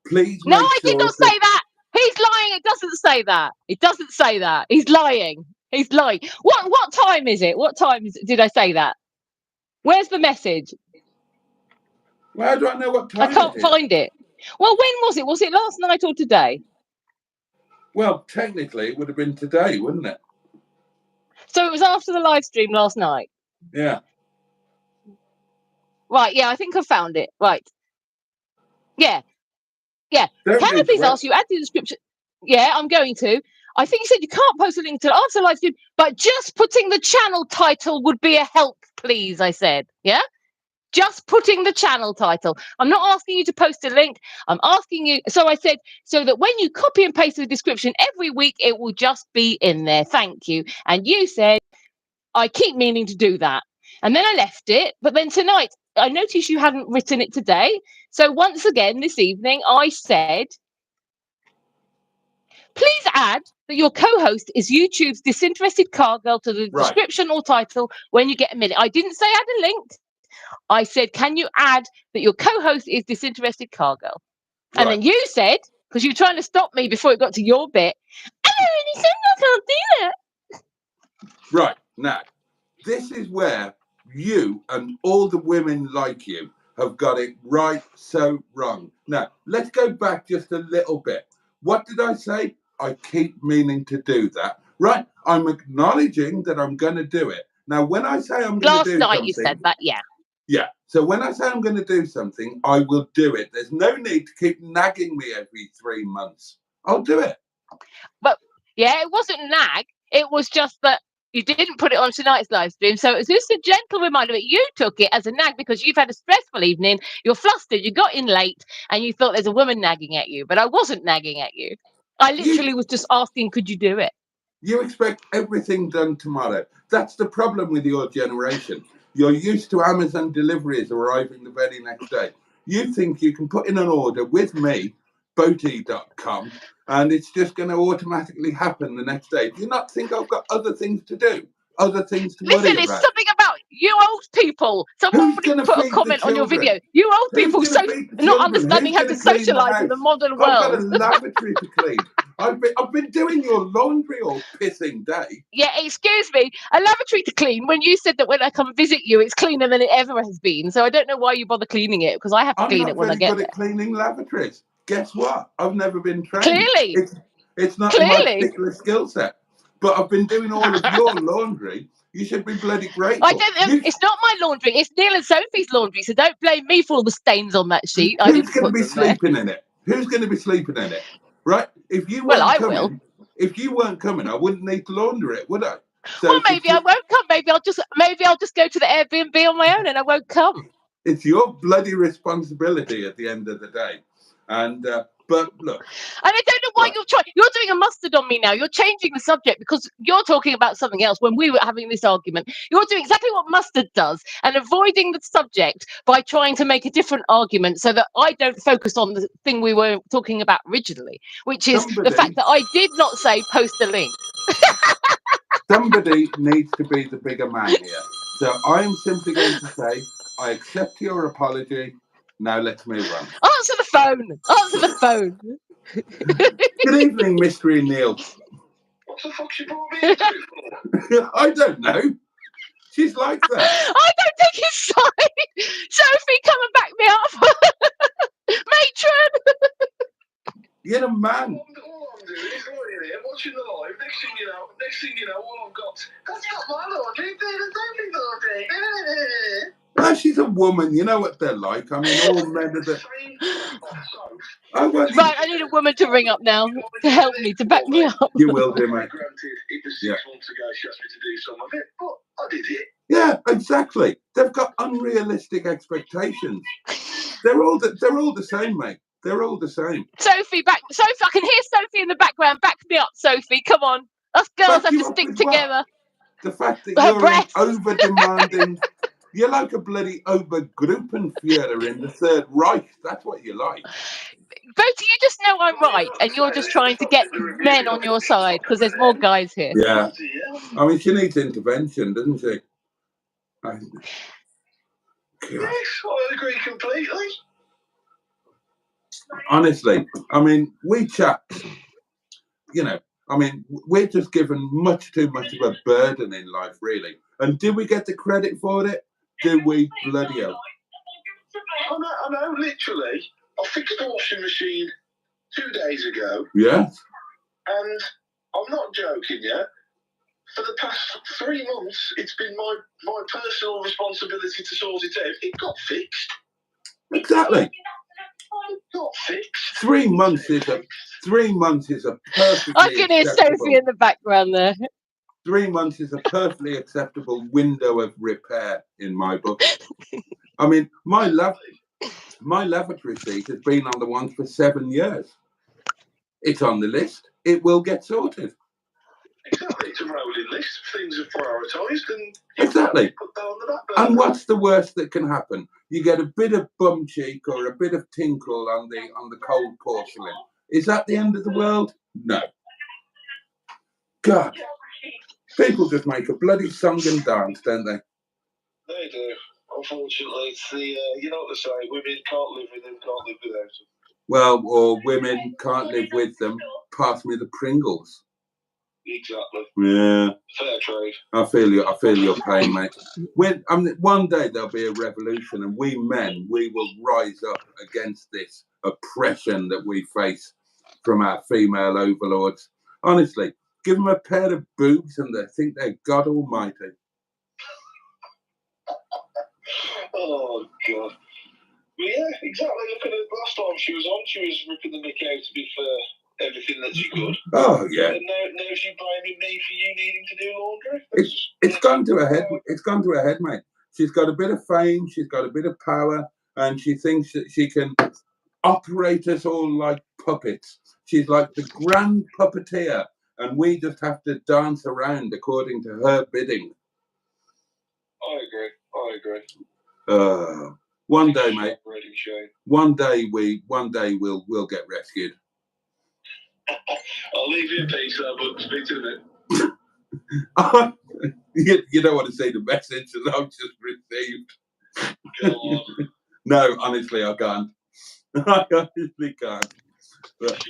Please make I did not say that. He's lying. It doesn't say that. It doesn't say that. He's lying. He's lying. What time is it? What time did I say that? Where's the message? Well, how do I know what time I can't find it. Well, when was it? Was it last night or today? Well, technically, it would have been today, wouldn't it? So it was after the live stream last night? Yeah. Right, yeah, I think I found it. Right. Yeah. Can I please ask you, add the description? Yeah, I'm going to. I think you said you can't post a link to after the live stream, but just putting the channel title would be a help, please, I said. Yeah? Just putting the channel title. I'm not asking you to post a link. I'm asking you. So I said, so that when you copy and paste the description every week, it will just be in there. Thank you. And you said, I keep meaning to do that. And then I left it. But then tonight, I noticed you hadn't written it today. So once again, this evening, I said, Please add that your co-host is YouTube's disinterested car girl to the Right. description or title when you get a minute. I didn't say add a link. I said, can you add that your co-host is disinterested car girl? And then you said, because you were trying to stop me before it got to your bit, I already said I can't do that. Right, now, this is where you and all the women like you have got it right so wrong. Now, let's go back just a little bit. What did I say? I keep meaning to do that. Right, I'm acknowledging that I'm going to do it. Now, when I say I'm going to do something... Last night you said that, yeah. Yeah, so when I say I'm going to do something, I will do it. There's no need to keep nagging me every 3 months. I'll do it. But, yeah, it wasn't nag. It was just that you didn't put it on tonight's live stream. So it was just a gentle reminder that you took it as a nag because you've had a stressful evening, you're flustered, you got in late, and you thought there's a woman nagging at you. But I wasn't nagging at you. I literally was just asking, could you do it? You expect everything done tomorrow. That's the problem with your generation. You're used to Amazon deliveries arriving the very next day. You think you can put in an order with me, Boaty.com, and it's just going to automatically happen the next day. Do you not think I've got other things to do? Other things to worry Listen, it's about? something about you old people. Somebody put a comment on your video. You old people not understanding how to socialise in the modern world. I've got a lavatory to clean. I've been doing your laundry all pissing day. Yeah, excuse me. A lavatory to clean when you said that when I come visit you, it's cleaner than it ever has been. So I don't know why you bother cleaning it because I have to clean it when I get there. I'm not very good at cleaning lavatories. Guess what? I've never been trained. Clearly. It's not in my particular skill set. But I've been doing all of your laundry. You should be bloody grateful. I don't. It's not my laundry. It's Neil and Sophie's laundry. So don't blame me for all the stains on that sheet. Who's going to be sleeping in it? Who's going to be sleeping in it? Right? If you weren't coming, if you weren't coming, I wouldn't need to launder it, would I? So well, maybe I won't come. Maybe I'll just go to the Airbnb on my own, and I won't come. It's your bloody responsibility at the end of the day. And but look, and I don't know why you're doing a mustard on me now. You're changing the subject because you're talking about something else when we were having this argument. You're doing exactly what mustard does and avoiding the subject by trying to make a different argument so that I don't focus on the thing we were talking about originally, which is the fact that I did not say post a link. Somebody needs to be the bigger man here. So I'm simply going to say, I accept your apology. Now let's move on. Answer the phone. Answer the phone. Good evening, Mystery Neil. What the fuck's she brought me into for? I don't know. She's like that. I don't think it's side. Sophie, come and back me up. Matron. You're a man. All I'm doing is going in here, watching the live. Next thing you know, all I've got. That's not my laundry. Sophie's laundry. No, she's a woman. You know what they're like. I mean, all men are the... Right, I need a woman to ring up now to help me, to back me up. You will do, mate. Granted, it was 6 months ago she asked me to do some of it, but I did it. Yeah, exactly. They've got unrealistic expectations. They're all the same, mate. They're all the same. Sophie, I can hear Sophie in the background. Back me up, Sophie. Come on. Us girls have to stick together. The fact that you're over-demanding... You're like a bloody Obergruppenführer in the Third Reich. That's what you're like. Boaty, you just know I'm right, and you're just trying to get men on your side because there's more guys here. Yeah. I mean, she needs intervention, doesn't she? Yes, I agree completely. Honestly, I mean, we chaps, you know, I mean, we're just given much too much of a burden in life, really. And do we get the credit for it? Do we bloody hell? I know, literally. I fixed the washing machine 2 days ago. Yes. And I'm not joking, yeah? For the past 3 months, it's been my personal responsibility to sort it out. It got fixed. Exactly. It got fixed. 3 months is a perfectly I can hear Sophie in the background there. 3 months is a perfectly acceptable window of repair in my book. I mean, my lavatory seat has been on the one for 7 years. It's on the list. It will get sorted. Exactly. It's a rolling list. Things are prioritised and exactly. Put that on the back burner. And what's the worst that can happen? You get a bit of bum cheek or a bit of tinkle on the cold porcelain. Is that the end of the world? No. God, people just make a bloody song and dance, don't they? They do. Unfortunately, it's the you know what they say: women can't live with them, can't live without them. Well, or women can't live with them. Pass me the Pringles. Exactly. Yeah. Fair trade. I feel your pain, mate. One day there'll be a revolution, and we men, we will rise up against this oppression that we face from our female overlords. Honestly, give them a pair of boobs, and they think they're God Almighty. Oh God. Well, yeah, exactly. Look at it. Last time she was on, she was ripping the mick out to be for everything that she could. Oh yeah. And now she's blaming me for you needing to do laundry. It's gone to her head. It's gone to her head, mate. She's got a bit of fame. She's got a bit of power, and she thinks that she can operate us all like puppets. She's like the grand puppeteer, and we just have to dance around according to her bidding. I agree. One day, mate. One day we'll get rescued. I'll leave you in peace, but speak to you in a minute. You don't want to see the message that I've just received. Go on. No, honestly, I can't. I honestly can't. But...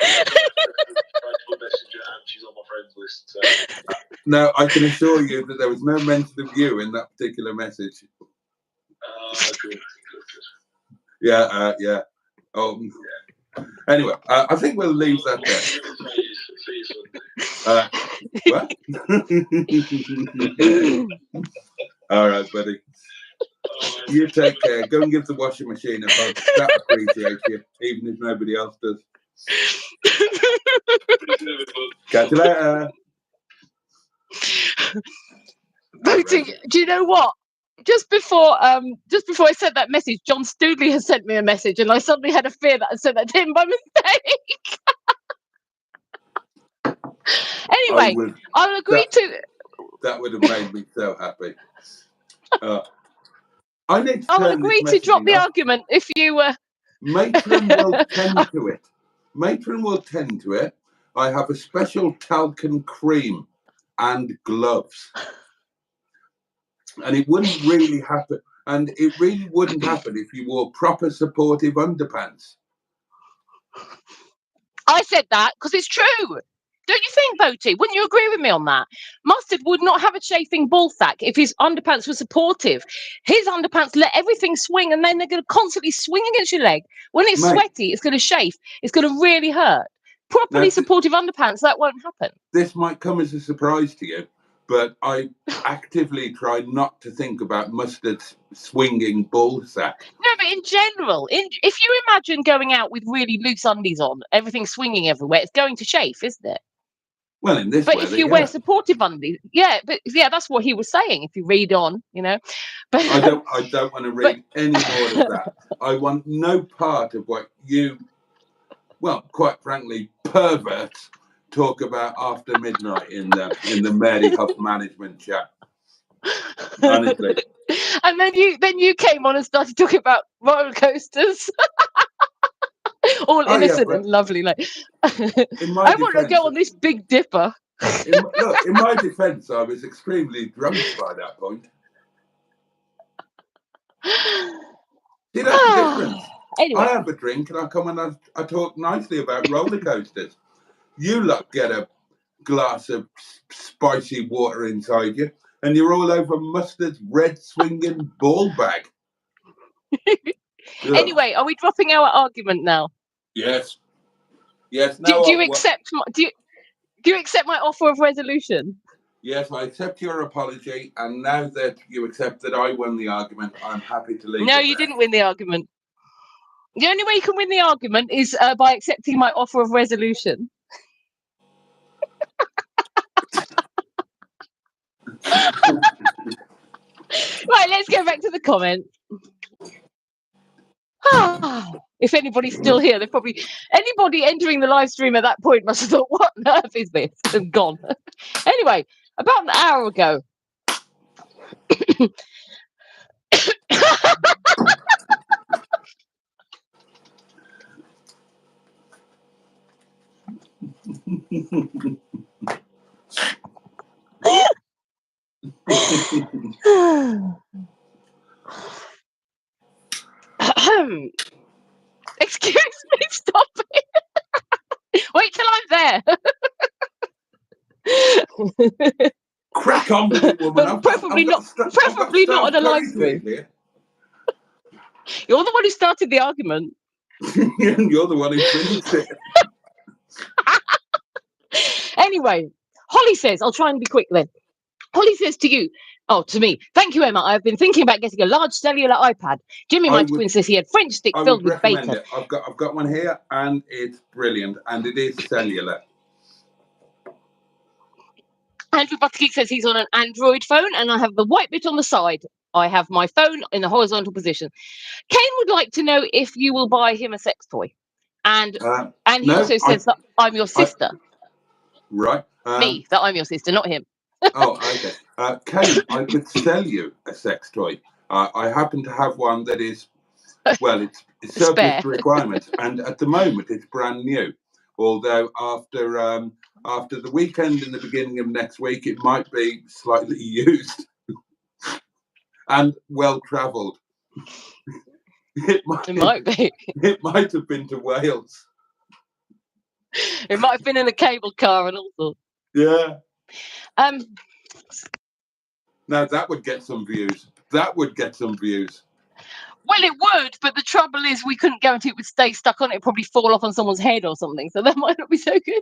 I have a messenger and she's on my friends list. So. No, I can assure you that there was no mention of you in that particular message. Good. Yeah, yeah. Oh, yeah. Anyway, I think we'll leave that there. What? All right, buddy. You take care. Go and give the washing machine a hug. That appreciates you, even if nobody else does. Catch you later. Boaty, do you know what? Just before I sent that message, John Stoodley has sent me a message, and I suddenly had a fear that I sent that to him by mistake. Anyway, I'll agree to. That would have made me so happy. I need to. I'll agree to drop the argument if you. Matron will tend to it. Matron will tend to it. I have a special talcum cream and gloves. And it wouldn't really happen. And it really wouldn't happen if you wore proper supportive underpants. I said that because it's true. Don't you think, Boaty? Wouldn't you agree with me on that? Mustard would not have a chafing ball sack if his underpants were supportive. His underpants let everything swing, and then they're going to constantly swing against your leg. When it's sweaty, it's going to chafe. It's going to really hurt. Properly supportive underpants, that won't happen. This might come as a surprise to you, but I actively try not to think about Mustard's swinging ball sack. No, but in general, if you imagine going out with really loose undies on, everything swinging everywhere, it's going to chafe, isn't it? Well, in this but weather, if you wear supportive undies, that's what he was saying. If you read on, But I don't want to read any more of that. I want no part of what you, well, quite frankly, perverts talk about after midnight in the Mary Huff management chat. Honestly. And then you came on and started talking about roller coasters. All innocent and lovely. Like, I want to go on this Big Dipper. In my defence, I was extremely drunk by that point. See, that's the difference. Anyway. I have a drink and I come and I talk nicely about roller coasters. You lot get a glass of spicy water inside you and you're all over Mustard's red swinging ball bag. Anyway, are we dropping our argument now? Yes. Yes. No, do you accept? Do you accept my offer of resolution? Yes, I accept your apology, and now that you accept that I won the argument, I'm happy to leave. No, you didn't win the argument. The only way you can win the argument is by accepting my offer of resolution. Right, let's get back to the comments. If anybody's still here, they're probably anybody entering the live stream at that point must have thought, "What on earth is this?" and gone. Anyway, about an hour ago. Excuse me, stop it. Wait till I'm there. Crack on with it, woman. But preferably not on a live stream. You're the one who started the argument. You're the one who finished it. Anyway, Holly says, I'll try and be quick then. Holly says to you, to me, thank you, Emma. I've been thinking about getting a large cellular iPad. Jimmy, my twin, says he had French stick filled with bacon. It. I've got one here, and it's brilliant, and it is cellular. Andrew Buttergeek says he's on an Android phone, and I have the white bit on the side. I have my phone in the horizontal position. Kane would like to know if you will buy him a sex toy, and he also says that I'm your sister. Right. Me, that I'm your sister, not him. Oh, okay. Kane, I could sell you a sex toy. I happen to have one that is, well, it's surplus to requirements, and at the moment it's brand new. Although after the weekend and the beginning of next week, it might be slightly used and well travelled. It might be. It might have been to Wales. It might have been in a cable car and all sorts. Yeah. Now that would get some views. Well, it would, but the trouble is we couldn't guarantee it would stay stuck on it. It'd probably fall off on someone's head or something, so that might not be so good.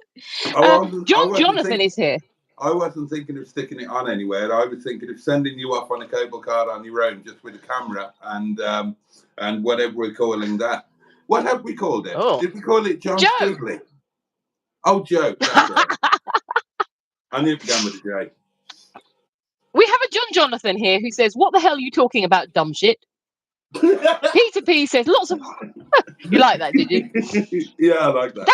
Jonathan is here. I wasn't thinking of sticking it on anywhere. I was thinking of sending you off on a cable car on your own, just with a camera and whatever we're calling that. What have we called it? Oh. Did we call it John Stigley? Oh, Joe. That's right. I knew it began with a J. We have a Jonathan here who says, "What the hell are you talking about, dumb shit?" Peter P says, "Lots of." You like that, did you? Yeah, I like that.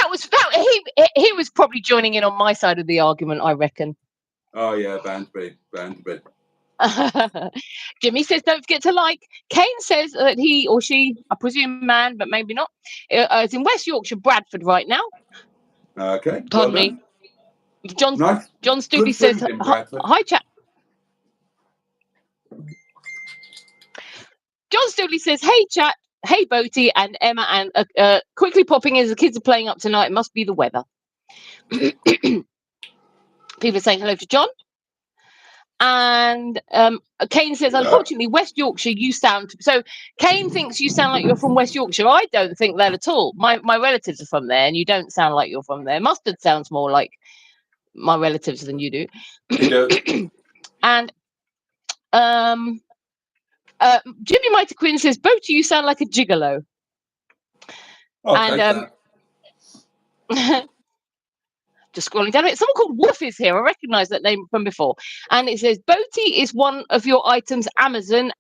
He was probably joining in on my side of the argument, I reckon. Oh yeah, bound to be. Jimmy says, "Don't forget to like." Kane says that he or she, I presume man, but maybe not, is in West Yorkshire, Bradford right now. Okay. Pardon me. John Stubby says, "Hi, chat." John Stewley says, "Hey, chat. Hey, Boaty and Emma, and quickly popping in as the kids are playing up tonight. It must be the weather." People are saying hello to John. And Kane says, "Unfortunately, West Yorkshire, you sound..." So Kane thinks you sound like you're from West Yorkshire. I don't think that at all. My relatives are from there, and you don't sound like you're from there. Mustard sounds more like my relatives than you do. And Jimmy Mighty Quinn says, "Boaty, you sound like a gigolo." And just scrolling down a bit, someone called Wolf is here. I recognise that name from before. And it says, "Boaty is one of your items, Amazon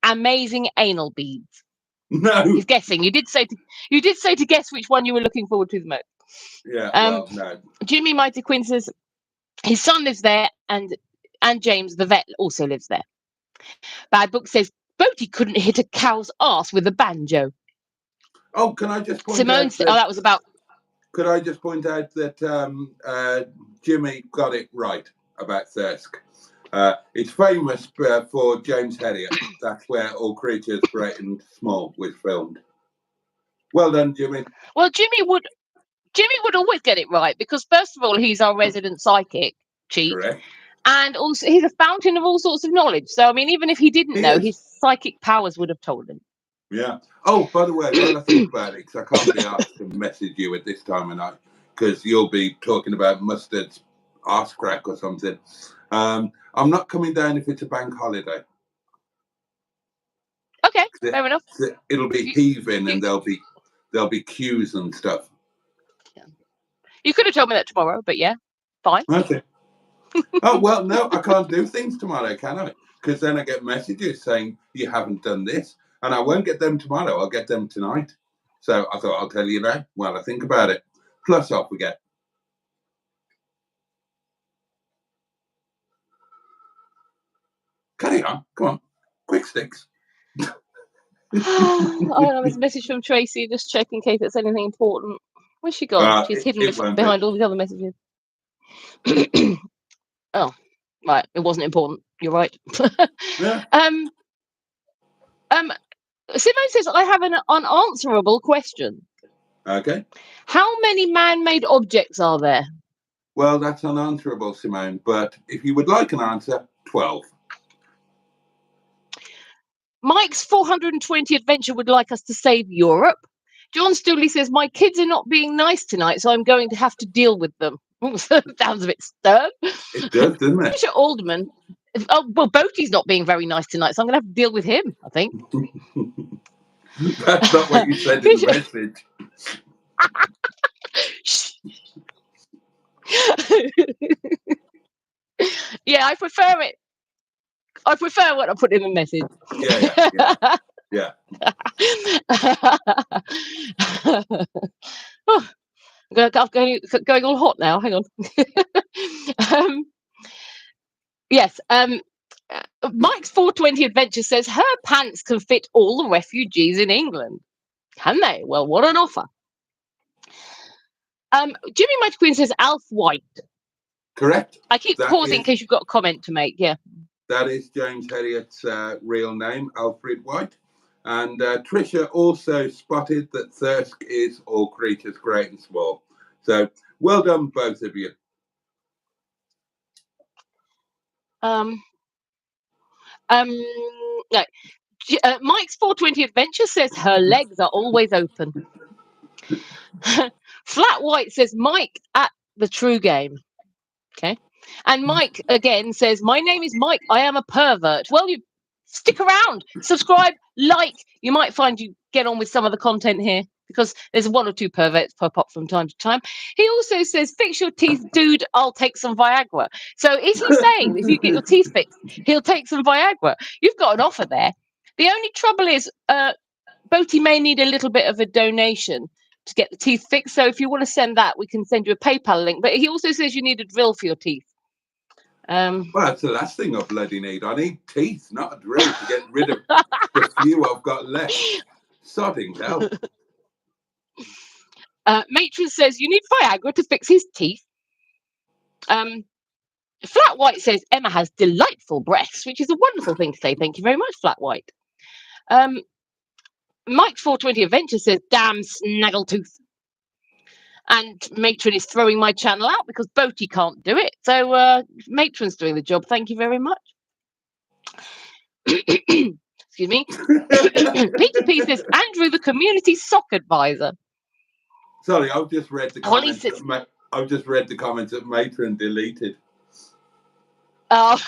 amazing anal beads." No, he's guessing. You did say to guess which one you were looking forward to the most. Yeah. Well, no. Jimmy Mighty Quinn says his son lives there, and James the vet also lives there. Bad Book says Boaty couldn't hit a cow's ass with a banjo. Oh, can I just point Simone out said, that was about. Could I just point out that Jimmy got it right about Thirsk. It's famous for James Herriot. That's where All Creatures Great and Small was filmed. Well done, Jimmy. Well, Jimmy would always get it right because, first of all, he's our resident psychic, cheat. Correct. And also, he's a fountain of all sorts of knowledge. So, I mean, even if he didn't know, his psychic powers would have told him. Yeah. Oh, by the way, while I think about it, because I can't be asked to message you at this time of night, because you'll be talking about Mustard's arse crack or something. I'm not coming down if it's a bank holiday. Okay, fair enough. It'll be heaving, and there'll be queues and stuff. Yeah. You could have told me that tomorrow, but yeah, fine. Okay. Oh, well, no, I can't do things tomorrow, can I? Because then I get messages saying you haven't done this, and I won't get them tomorrow. I'll get them tonight. So I thought I'll tell you now while I think about it. Plus, I'll forget. Carry on. Come on. Quick sticks. Oh, there's a message from Tracy. Just check in case it's anything important. Where's she gone? She's hidden behind all these other messages. Oh, right. It wasn't important. You're right. Yeah. Simone says, I have an unanswerable question. Okay. How many man-made objects are there? Well, that's unanswerable, Simone. But if you would like an answer, 12. Mike's 420 adventure would like us to save Europe. John Stooley says, my kids are not being nice tonight, so I'm going to have to deal with them. Sounds a bit stern. It does, doesn't it? Richard Alderman. Oh, well, Boaty's not being very nice tonight, so I'm going to have to deal with him, I think. That's not what you said in the message. Yeah, I prefer it. I prefer what I put in the message. Yeah. Oh, I'm going all hot now. Hang on. Yes. Mike's 420 adventure says her pants can fit all the refugees in England. Can they? Well, what an offer. Jimmy Magic Queen says Alf White. Correct. I keep pausing in case you've got a comment to make. Yeah. That is James Helliott's real name, Alfred White. And Tricia also spotted that Thirsk is all creatures great and small. So well done, both of you. No. Mike's 420 adventure says her legs are always open. Flat White says Mike at the true game. Okay. And Mike again says, my name is Mike. I am a pervert. Well, you stick around, subscribe, like. You might find you get on with some of the content here because there's one or two perverts pop up from time to time. He also says, fix your teeth, dude. I'll take some Viagra. So is he saying if you get your teeth fixed, he'll take some Viagra? You've got an offer there. The only trouble is Boaty may need a little bit of a donation to get the teeth fixed. So if you want to send that, we can send you a PayPal link. But he also says you need a drill for your teeth. Well, that's the last thing I bloody need. I need teeth, not a drill, to get rid of the few I've got left. Sodding hell. Matron says you need Viagra to fix his teeth. Flat White says Emma has delightful breasts, which is a wonderful thing to say. Thank you very much, Flat White. Mike 420 Adventure says, damn snaggletooth. And Matron is throwing my channel out because Boaty can't do it. So Matron's doing the job. Thank you very much. Excuse me. Peter P says, Andrew, the community sock advisor. Sorry, I've just read the comments. I've just read the comments that Matron deleted. Oh,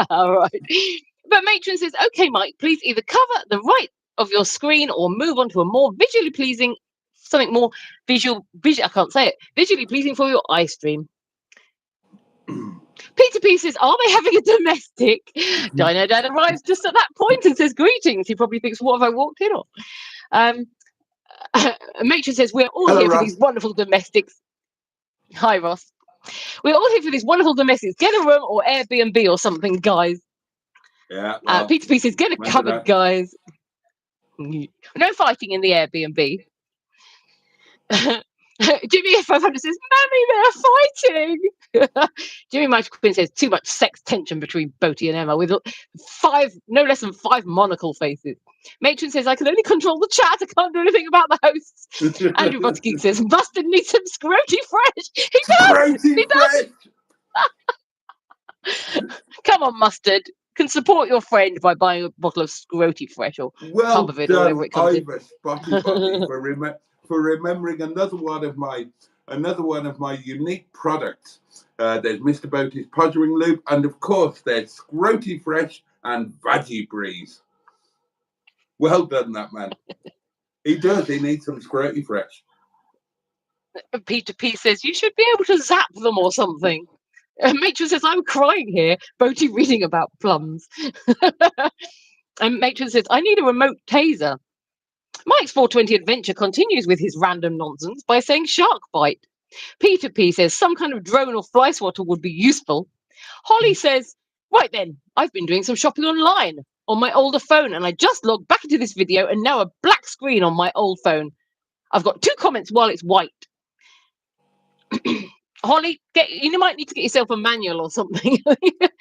all right. But Matron says, okay, Mike, please either cover the right of your screen or move on to a more visually pleasing, something more visual, I can't say it, visually pleasing for your eye stream. Peter P says, are they having a domestic? Dino Dad arrives just at that point and says, greetings. He probably thinks, what have I walked in on? Matron says, we're all here for these wonderful domestics. Hi, Ross. We're all here for these wonderful domestics. Get a room or Airbnb or something, guys. Yeah. Well, Peter P says, get a cupboard, guys. No fighting in the Airbnb. Jimmy F500 says, Mammy, they're fighting. Jimmy Michael Quinn says, too much sex tension between Boaty and Emma with no less than 5 monocle faces. Matron says, I can only control the chat. I can't do anything about the hosts. Andrew Buttigieg says, Mustard needs some scroty fresh. He does. He does. Come on, Mustard. Can support your friend by buying a bottle of scroty fresh or tub of it or whatever it comes in. For remembering another one of my unique products. There's Mr. Boaty's Podgering Loop, and of course there's Scroty Fresh and Veggie Breeze. Well done, that man. He does. He needs some Scroty Fresh. Peter P says you should be able to zap them or something. Matron says I'm crying here. Boaty reading about plums. And Matron says I need a remote taser. Mike's 420 Adventure continues with his random nonsense by saying shark bite. Peter P says some kind of drone or fly swatter would be useful. Holly says, right then, I've been doing some shopping online on my older phone and I just logged back into this video and now a black screen on my old phone. I've got 2 comments while it's white. Holly, you might need to get yourself a manual or something. Get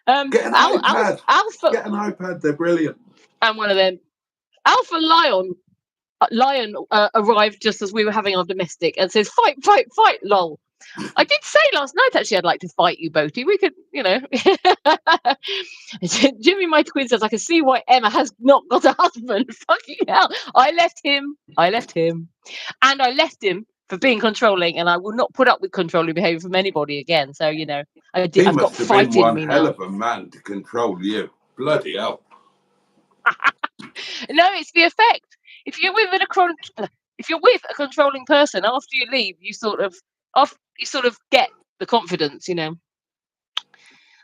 an iPad. Alpha, Get an iPad. They're brilliant. and one of them. Alpha Lion arrived just as we were having our domestic and says, "Fight, fight, fight, lol." I did say last night, actually, I'd like to fight you, Boaty. We could, Jimmy, my twin, says, I can see why Emma has not got a husband. Fucking hell. I left him. And I left him for being controlling, and I will not put up with controlling behaviour from anybody again. So, He I've got must have fight been in one me hell now. of a man to control you. Bloody hell. No, it's the effect. If you're with a controlling person, after you leave, you sort of get the confidence, I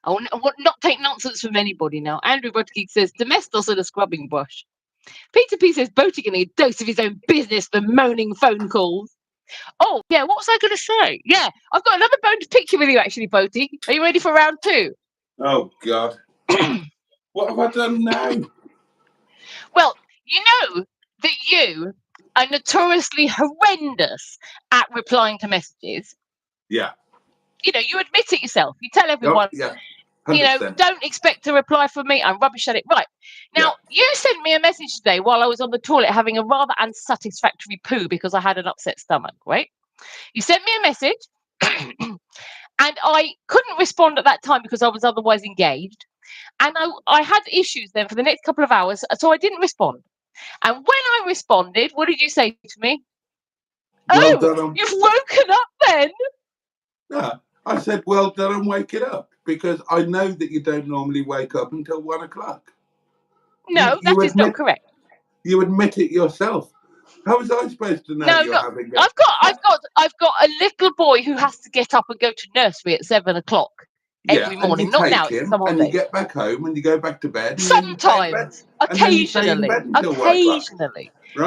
will not take nonsense from anybody now. Andrew Buttigieg says, domestos and a scrubbing brush. Peter P says, Boaty getting a dose of his own business for moaning phone calls. Oh, yeah, what was I going to say? Yeah, I've got another bonus picture with you, actually, Boaty. Are you ready for round 2? Oh, God. What have I done now? Well, you know that you are notoriously horrendous at replying to messages. Yeah. You admit it yourself. You tell everyone, yeah. 100%. Don't expect a reply from me. I'm rubbish at it. Right. Now, you sent me a message today while I was on the toilet having a rather unsatisfactory poo because I had an upset stomach, right? You sent me a message and I couldn't respond at that time because I was otherwise engaged. And I had issues then for the next couple of hours, so I didn't respond. And when I responded, what did you say to me? Well done. You've woken up then? No, I said, well done on waking up, because I know that you don't normally wake up until 1 o'clock. No, that is not correct. You admit it yourself. How was I supposed to know you're having a... I've got a little boy who has to get up and go to nursery at 7 o'clock every morning. Not now, it's some and you get back home and you go back to bed. Sometimes, occasionally. Right?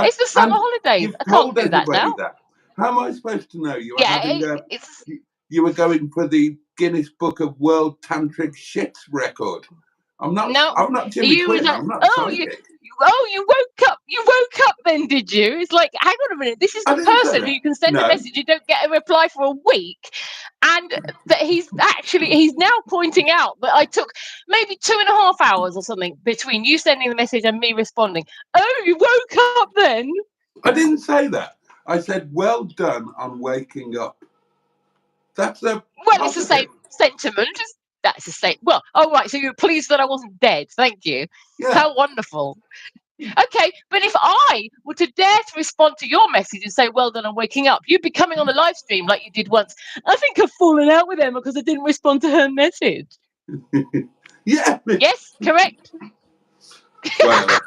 It's the summer holidays. I can't do that now. How am I supposed to know you were you were going for the Guinness Book of World Tantric Shits record? I'm not Jimmy Quinn. I'm not psychic. You woke up then, did you? It's like, hang on a minute, this is the person who you can send a message, you don't get a reply for a week, and that he's now pointing out that I took maybe 2.5 hours or something between you sending the message and me responding. Oh, you woke up then? I didn't say that. I said, well done on waking up. It's the same sentiment. That's the same. Well, oh right, so you're pleased that I wasn't dead. Thank you. Yeah. How wonderful. Okay, but if I were to dare to respond to your message and say, well done on waking up, you'd be coming on the live stream like you did once. I think I've fallen out with Emma because I didn't respond to her message. Yeah. Yes, correct. Whatever.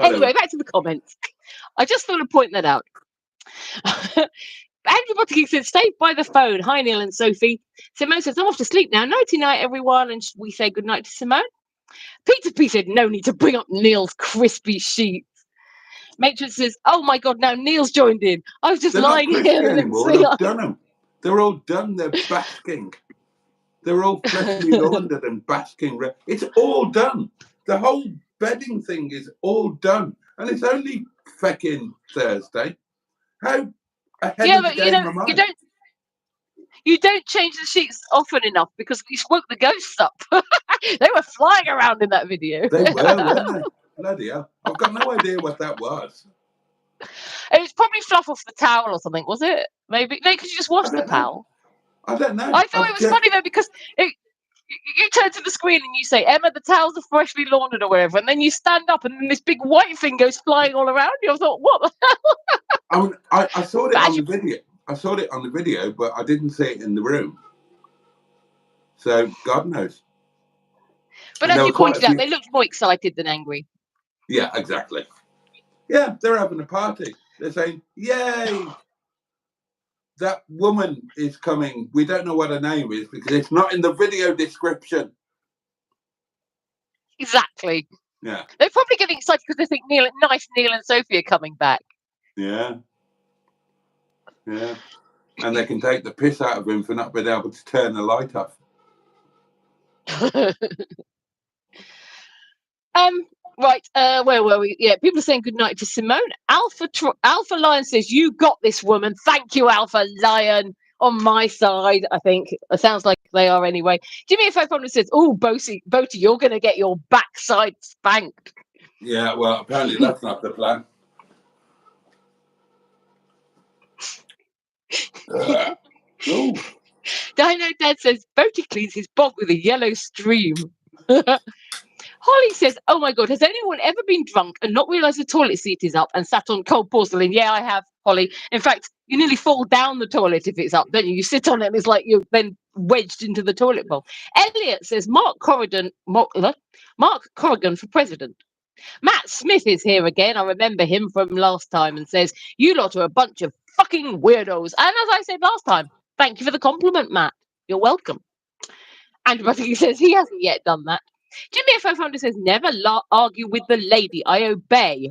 Anyway, back to the comments. I just thought I'd point that out. Everybody says, stay by the phone. Hi, Neil and Sophie. Simone says, I'm off to sleep now. Nighty-night, everyone. And we say goodnight to Simone. Peter P said, no need to bring up Neil's crispy sheets. Matrix says, oh my God, now Neil's joined in. I was just lying here. They've done them. They're all done. They're basking. They're all freshly laundered and basking. It's all done. The whole bedding thing is all done. And it's only feckin' Thursday. How ahead of the game am I? You don't change the sheets often enough because you woke the ghosts up. They were flying around in that video. They were, weren't they? Bloody hell. I've got no idea what that was. It was probably fluff off the towel or something, was it? Maybe. No, because you just washed the towel. I don't know. I thought it was funny though because you turn to the screen and you say, Emma, the towels are freshly laundered or whatever, and then you stand up and then this big white thing goes flying all around you. I thought, what the hell? I saw it on the video. I saw it on the video, but I didn't see it in the room. So God knows. But as you pointed out, they looked more excited than angry. Yeah, exactly. Yeah, they're having a party. They're saying, yay! That woman is coming. We don't know what her name is because it's not in the video description. Exactly. Yeah. They're probably getting excited because they think Neil and Sophie are coming back. Yeah. Yeah. And they can take the piss out of him for not being able to turn the light off. Right, where were we? Yeah, people are saying goodnight to Simone. Alpha Lion says, you got this, woman. Thank you, Alpha Lion. on my side, I think. It sounds like they are anyway. Jimmy F500 says, oh, Boaty, you're going to get your backside spanked. Yeah, well, apparently that's not the plan. Oh. Dino Dad says, Boaty cleans his bog with a yellow stream. Holly says, oh my God, has anyone ever been drunk and not realised the toilet seat is up and sat on cold porcelain? Yeah, I have, Holly. In fact, you nearly fall down the toilet if it's up, don't you? You sit on it and it's like you're then wedged into the toilet bowl. Elliot says, Mark Corrigan for president. Matt Smith is here again. I remember him from last time, and says, you lot are a bunch of fucking weirdos. And as I said last time, thank you for the compliment, Matt. You're welcome. And he says he hasn't yet done that. Jimmy F500 says, never argue with the lady. I obey.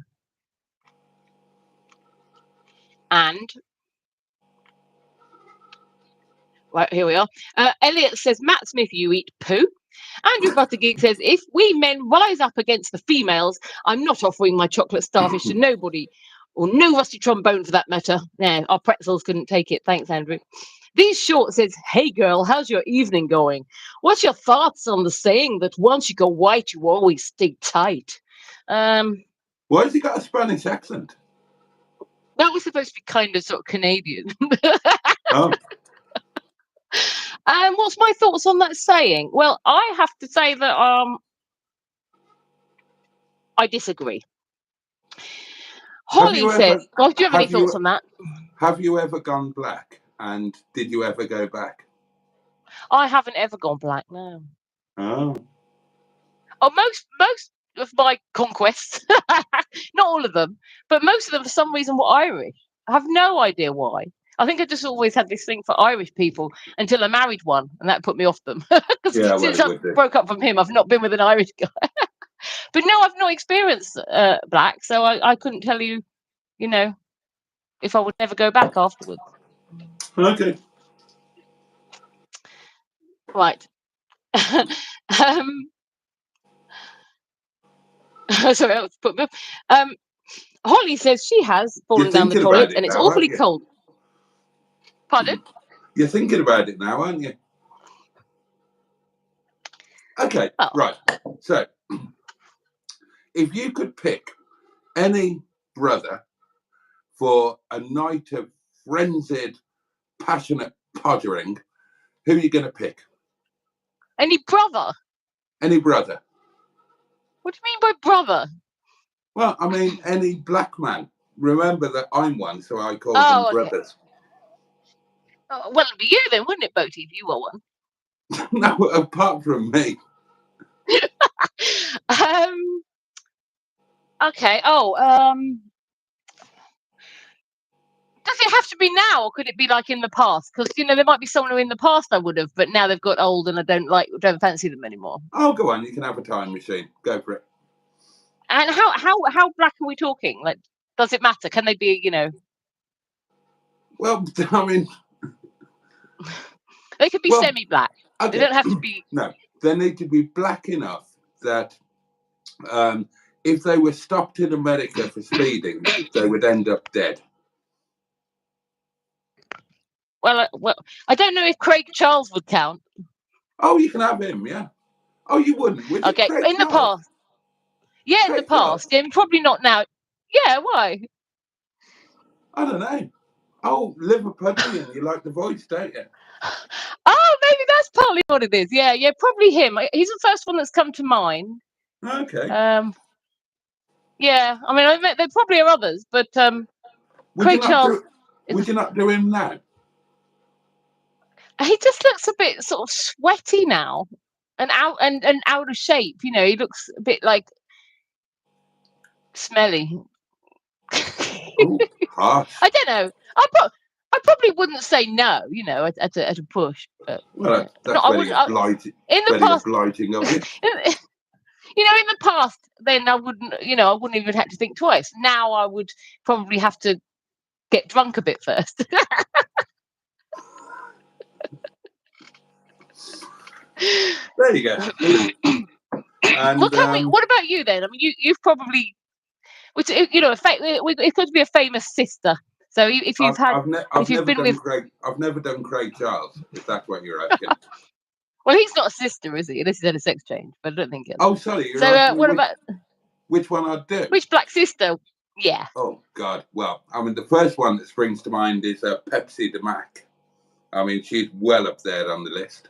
And right, here we are. Elliot says, Matt Smith, you eat poo. Andrew Buttergeek says, if we men rise up against the females, I'm not offering my chocolate starfish to nobody, or no rusty trombone for that matter. Yeah, our pretzels couldn't take it. Thanks, Andrew. These Short says, hey girl, how's your evening going? What's your thoughts on the saying that once you go white, you always stay tight? Why has he got a Spanish accent? That was supposed to be kind of sort of Canadian. Oh. What's my thoughts on that saying? Well, I have to say that I disagree. Holly says, do you have any thoughts on that? Have you ever gone black? And did you ever go back? I haven't ever gone black, no. Oh. Oh, most of my conquests, not all of them, but most of them for some reason were Irish. I have no idea why. I think I just always had this thing for Irish people until I married one, and that put me off them. Since I broke up from him, I've not been with an Irish guy. But no, I've not experienced black, so I couldn't tell you, if I would never go back afterwards. Okay. Right. Sorry, I was put me off. Holly says she has fallen down the toilet and it's awfully cold. Pardon? You're thinking about it now, aren't you? Okay, right. So, if you could pick any brother for a night of frenzied, passionate pottering, who are you going to pick? Any brother? Any brother. What do you mean by brother? Well, I mean, any black man. Remember that I'm one, so I call them brothers. Oh, well, it'd be you then, wouldn't it, Boaty, if you were one? No, apart from me. Okay. Does it have to be now, or could it be like in the past? Because there might be someone who in the past I would have, but now they've got old and I don't fancy them anymore. Oh, go on, you can have a time machine. Go for it. And how black are we talking? Like, does it matter? Can they be, Well, I mean, they could be semi-black. Okay. They don't have to be. No, they need to be black enough that if they were stopped in America for speeding, they would end up dead. Well, I don't know if Craig Charles would count. Oh, you can have him, yeah. Oh, you wouldn't, would you? Okay, in the past. Yeah, in the past. Yeah, probably not now. Yeah, why? I don't know. Oh, Liverpudlian, you like the voice, don't you? Oh, maybe that's partly what it is. Yeah, probably him. He's the first one that's come to mind. Okay. Yeah, I mean, there probably are others, but Craig Charles. Would you not do him now? He just looks a bit sort of sweaty now, and out of shape. He looks a bit like smelly. Ooh, harsh. I don't know. I probably wouldn't say no, at a push. But, well, that's very obliging. In the past, obliging of you. In the past, then I wouldn't even have to think twice. Now I would probably have to get drunk a bit first. There you go. And, what about you then? I mean, you've probably, which it could be a famous sister So if you've I've never been done with, Craig. I've never done Craig Charles. If that's what you're asking. well, he's not a sister, is he? This is a sex change, but I don't think it. Oh, sorry. You're So asking what me about which one I'd do? which black sister? Yeah. Oh God. Well, I mean, the first one that springs to mind is Pepsi de Mac. I mean, she's well up there on the list.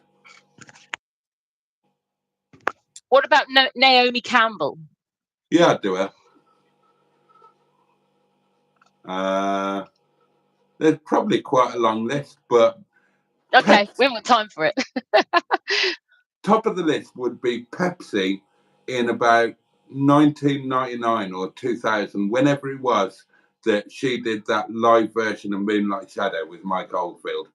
What about Naomi Campbell? Yeah, I'd do her. There's probably quite a long list, but Okay, we haven't got time for it. top of the list would be Pepsi in about 1999 or 2000, whenever it was that she did that live version of Moonlight Shadow with Mike Oldfield.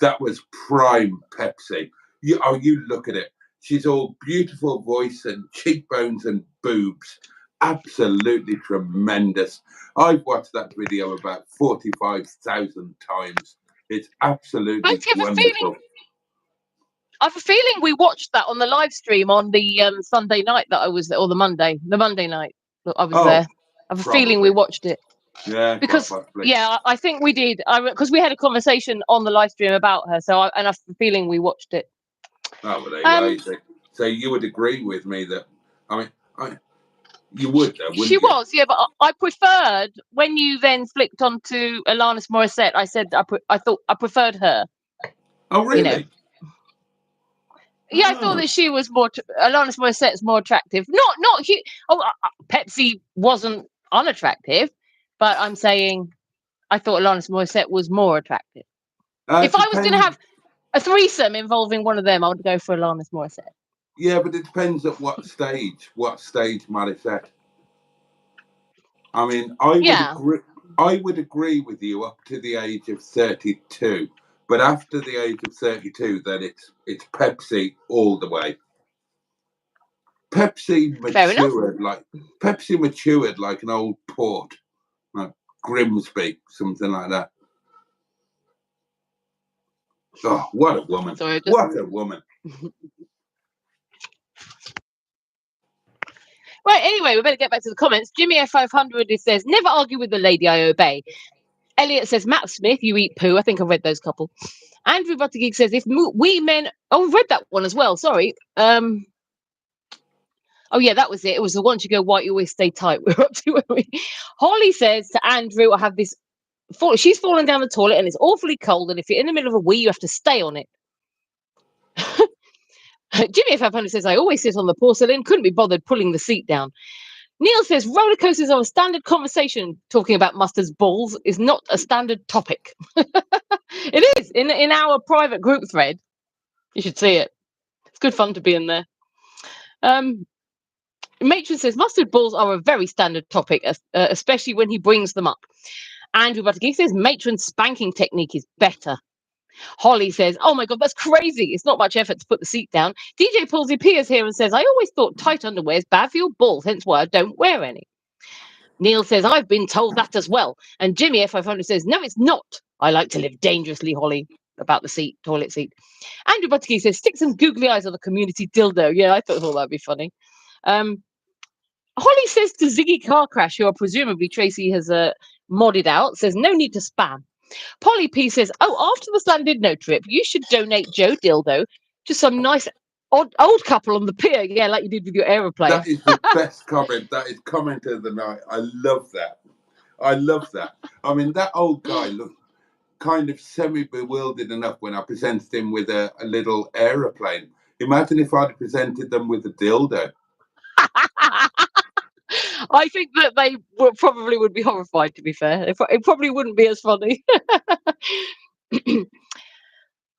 That was prime Pepsi. You look at it. She's all beautiful voice and cheekbones and boobs. Absolutely tremendous. I've watched that video about 45,000 times. It's absolutely wonderful. I have a feeling we watched that on the live stream on the Sunday night that I was there, or the Monday night that I was there. I have a feeling we watched it. Yeah, because I think we did. Because we had a conversation on the live stream about her. So I have a feeling we watched it. Oh, well, there you go. So you would agree with me that you would, though, wouldn't she you? was, yeah, but I preferred when you then flicked onto Alanis Morissette. I said I thought I preferred her. Oh, really? You know? Yeah, I thought that she was more. Alanis Morissette's more attractive. Not. Pepsi wasn't unattractive, but I'm saying I thought Alanis Morissette was more attractive. If I was going to have a threesome involving one of them, I would go for Alanis Morissette. Yeah, but it depends at what stage Morissette. I mean, I would agree with you up to the age of 32, but after the age of 32, then it's Pepsi all the way. Pepsi matured like an old port, like Grimsby, something like that. Oh, what a woman! What a woman! Right, anyway, we better get back to the comments. Jimmy F500 says, never argue with the lady I obey. Elliot says, Matt Smith, you eat poo. I think I read those couple. Andrew Buttergeek says, if we men... Oh, we read that one as well. Sorry. Oh, yeah, that was it. It was the once you go white, you always stay tight. We're up to where we... Holly says to Andrew, I have this... She's fallen down the toilet and it's awfully cold. And if you're in the middle of a wee, you have to stay on it. Jimmy F500 says, I always sit on the porcelain. Couldn't be bothered pulling the seat down. Neil says, roller coasters are a standard conversation. Talking about Mustard's balls is not a standard topic. It is in our private group thread. You should see it. It's good fun to be in there. Matron says, mustard balls are a very standard topic, especially when he brings them up. Andrew Buttergeek says, Matron's spanking technique is better. Holly says, oh my God, that's crazy. It's not much effort to put the seat down. DJ Paulsy appears here and says, I always thought tight underwear is bad for your balls, hence why I don't wear any. Neil says, I've been told that as well. And Jimmy F500 says, no, it's not. I like to live dangerously, Holly, about the toilet seat. Andrew Butterkey says, stick some googly eyes on the community dildo. Yeah, I thought that'd be funny. Holly says to Ziggy Car Crash, who presumably Tracy has modded out, says, no need to spam. Polly P says, oh, after the Splendid No trip, you should donate Joe Dildo to some nice old couple on the pier. Yeah, like you did with your aeroplane. That is the best comment. That is comment of the night. I love that. I mean, that old guy looked kind of semi-bewildered enough when I presented him with a little aeroplane. Imagine if I'd presented them with a dildo. I think that they probably would be horrified, to be fair. It probably wouldn't be as funny.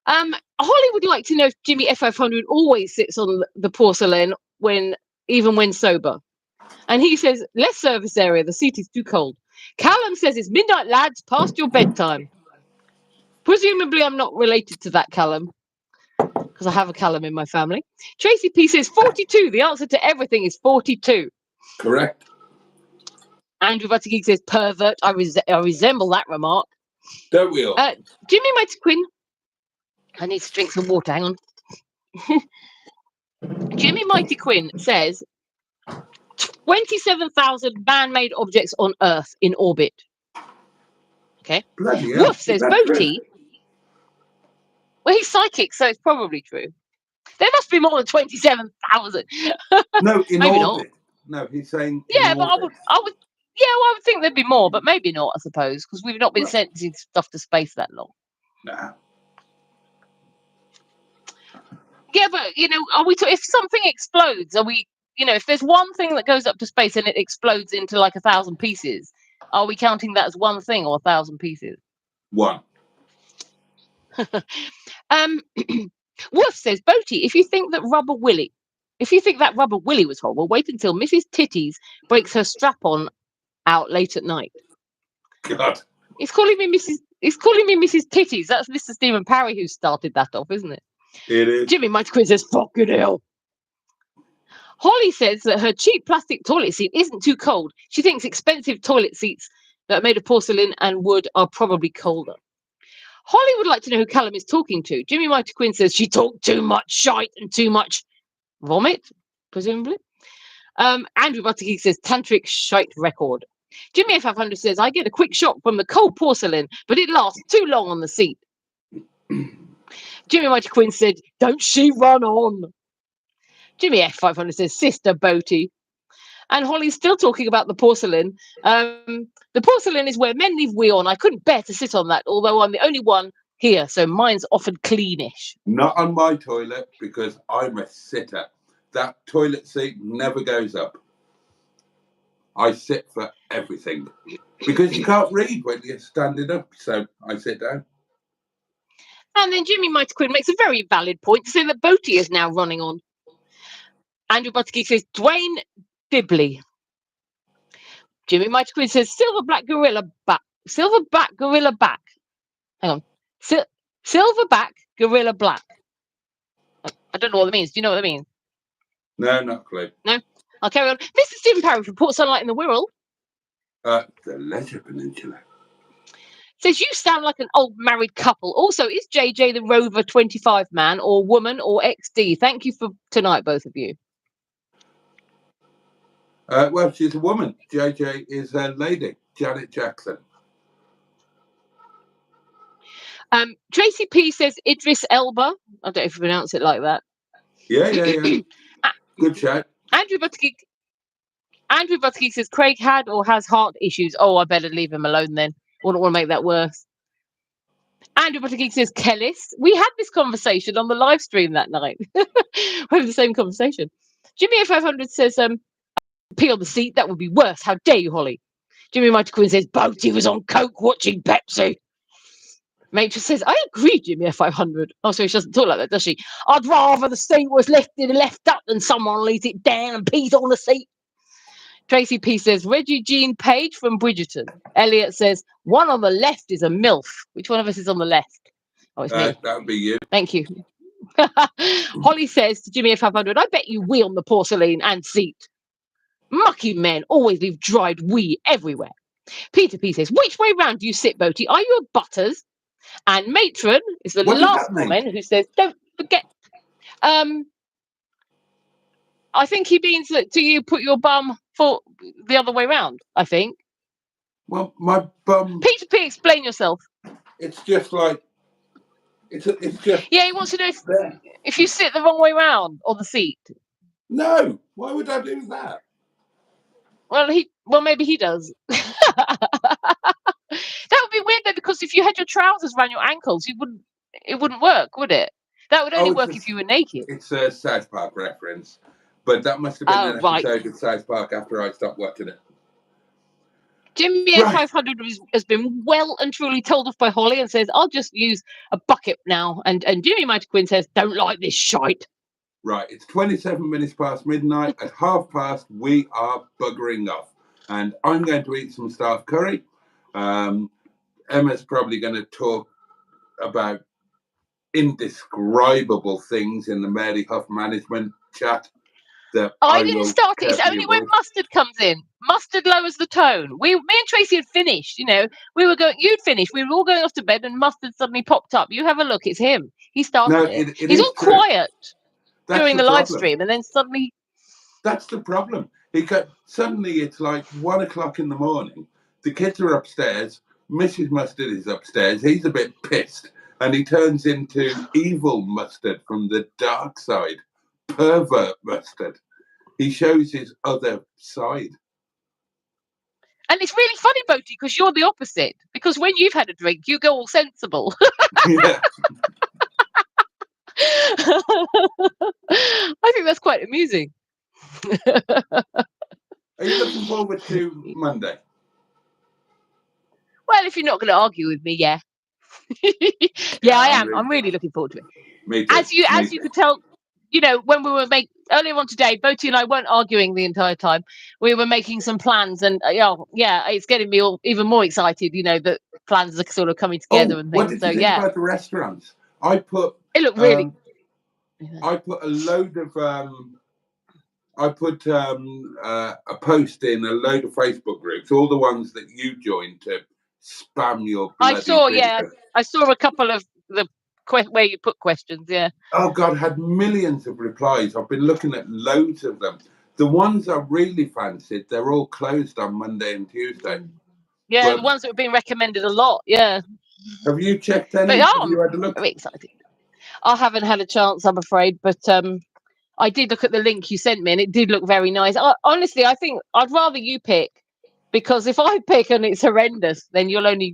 Holly would like to know if Jimmy F500 always sits on the porcelain even when sober. And he says, less service area, the seat is too cold. Callum says, it's midnight, lads, past your bedtime. Presumably I'm not related to that Callum, because I have a Callum in my family. Tracy P says 42. The answer to everything is 42. Correct. Andrew Buttergeek says pervert. I resemble that remark. Don't we all? Jimmy Mighty Quinn. I need to drink some water. Hang on. Jimmy Mighty Quinn says, 27,000 man-made objects on Earth in orbit. Okay. Bloody hell. Woof says Boaty. Well, he's psychic, so it's probably true. There must be more than 27,000. No, in maybe orbit. Not. No, he's saying. Yeah, but I would. Yeah, well, I would think there'd be more, but maybe not. I suppose because we've not been sending stuff to space that long. Nah. Yeah, but are we? If something explodes, are we? If there's one thing that goes up to space and it explodes into like 1,000 pieces, are we counting that as one thing or 1,000 pieces? One. Wolf says, Boaty, if you think that Rubber Willie was horrible, wait until Mrs. Titties breaks her strap-on out late at night. God. He's calling me Mrs. Titties. That's Mr. Stephen Parry who started that off, isn't it? It is. Jimmy Mighty Quinn says, fucking hell. Holly says that her cheap plastic toilet seat isn't too cold. She thinks expensive toilet seats that are made of porcelain and wood are probably colder. Holly would like to know who Callum is talking to. Jimmy Mighty Quinn says she talked too much shite and too much vomit, presumably. Andrew Butterkey says tantric shite record. Jimmy F500 says I get a quick shock from the cold porcelain, but it lasts too long on the seat. Jimmy Mighty Quinn said, don't she run on? Jimmy F500 says Sister Boaty. And Holly's still talking about the porcelain. The porcelain is where men leave wee on. I couldn't bear to sit on that, although I'm the only one here, so mine's often cleanish. Not on my toilet, because I'm a sitter. That toilet seat never goes up. I sit for everything. Because you can't read when you're standing up, so I sit down. And then Jimmy Mighty Quinn makes a very valid point to say that Boaty is now running on. Andrew Butterkey says Dwayne Dibley. Jimmy Mighty Quinn says silverback gorilla back. Silverback gorilla back. Hang on. Silverback gorilla black. I don't know what that means. Do you know what that means? No, not a clue. No? I'll carry on. Mr. Stephen Parry from Port Sunlight in the Wirral. The Leisure Peninsula. Says you sound like an old married couple. Also, is JJ the Rover 25 man or woman or XD? Thank you for tonight, both of you. Well, she's a woman. JJ is a lady. Janet Jackson. Tracy P says Idris Elba. I don't know if you pronounce it like that. Yeah. Good shout. Andrew Butterkey says Craig had or has heart issues. Oh, I better leave him alone then. Wouldn't want to make that worse. Andrew Butterkey says Kellis. We had this conversation on the live stream that night. We had the same conversation. Jimmy F500 says pee on the seat. That would be worse. How dare you, Holly? Jimmy Mighty Quinn says Boaty was on coke watching Pepsi. Matrix says, I agree, Jimmy F500. Oh, sorry, she doesn't talk like that, does she? I'd rather the seat was left up than someone leaves it down and pees on the seat. Tracy P says, Reggie Jean Page from Bridgerton. Elliot says, one on the left is a MILF. Which one of us is on the left? Oh, it's me. That would be you. Thank you. Holly says to Jimmy F500, I bet you wee on the porcelain and seat. Mucky men always leave dried wee everywhere. Peter P says, which way round do you sit, Boaty? Are you a Butters? And Matron is the last woman who says, don't forget. I think he means that do you put your bum for the other way round, I think. Well, my bum. Peter P, explain yourself. It's just like, it's just. Yeah, he wants to know if you sit the wrong way round on the seat. No, why would I do that? Well, maybe he does. That would be weird though, because if you had your trousers around your ankles, it wouldn't work, would it? That would only work if you were naked. It's a South Park reference, but that must have been an episode of South Park after I stopped watching it. Jimmy F500 has been well and truly told off by Holly and says, I'll just use a bucket now. And Jimmy Mighty Quinn says, don't like this shite. Right, it's 27 minutes past midnight. At past, we are buggering off. And I'm going to eat some staff curry. Emma's probably going to talk about indescribable things in the Mary Huff management chat. I didn't start it. It's only when Mustard comes in. Mustard lowers the tone. Me and Tracy had finished. We were going. You'd finished. We were all going off to bed, and Mustard suddenly popped up. You have a look. It's him. He started it. He's all quiet during the live stream, and then suddenly. That's the problem. Suddenly it's like 1 o'clock in the morning. The kids are upstairs. Mrs. Mustard is upstairs. He's a bit pissed, and he turns into evil Mustard from the dark side, pervert Mustard. He shows his other side. And it's really funny, Boaty, because you're the opposite. Because when you've had a drink, you go all sensible. Yeah. I think that's quite amusing. Are you looking forward to Monday? Well, if you're not going to argue with me, yeah. Yeah, I am. I'm really looking forward to it. Me too. As you could tell, you know, when we were earlier on today, Boaty and I weren't arguing the entire time. We were making some plans, and yeah, it's getting me even more excited. You know, that plans are sort of coming together and things. What did you think about the restaurants? It looked really. I put a load of I put a post in a load of Facebook groups, all the ones that you joined to spam your bloody video. I saw a couple of the where you put questions, yeah. Oh God, had millions of replies. I've been looking at loads of them. The ones I really fancied, they're all closed on Monday and Tuesday. Yeah, the ones that have been recommended a lot, yeah. Have you checked any? Have you had a look? I'm very excited. I haven't had a chance, I'm afraid, but I did look at the link you sent me, and it did look very nice. Honestly, I think I'd rather you pick, because if I pick and it's horrendous, then you'll only,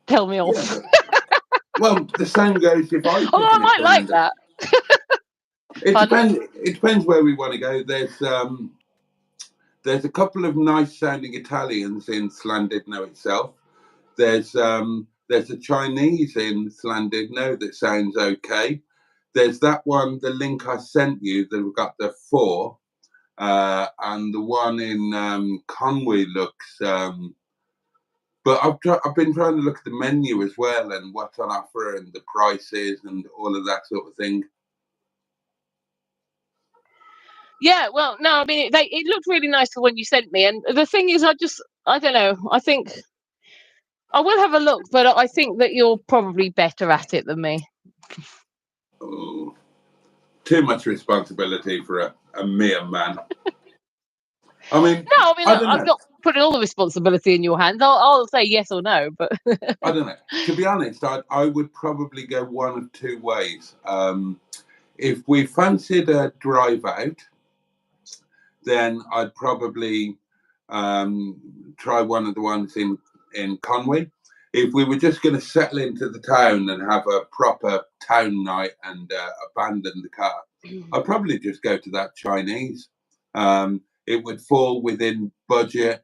tell me off. Yeah, well, the same goes if I. I might like that. It depends where we want to go. There's a couple of nice sounding Italians in Llandudno itself. There's a Chinese in Llandudno that sounds okay. There's that one, the link I sent you, that we've got the 4, and the one in Conwy looks. But I've been trying to look at the menu as well, and what's on offer, and the prices, and all of that sort of thing. Yeah, well, no, I mean, it looked really nice for when you sent me, and the thing is, I don't know, I think I will have a look, but I think that you're probably better at it than me. Oh, too much responsibility for a mere man. I mean, I'm not putting all the responsibility in your hands. I'll say yes or no, but I don't know. To be honest, I would probably go one of two ways. If we fancied a drive out, then I'd probably try one of the ones in Conwy. If we were just going to settle into the town and have a proper town night and abandon the car, I'd probably just go to that Chinese. It would fall within budget.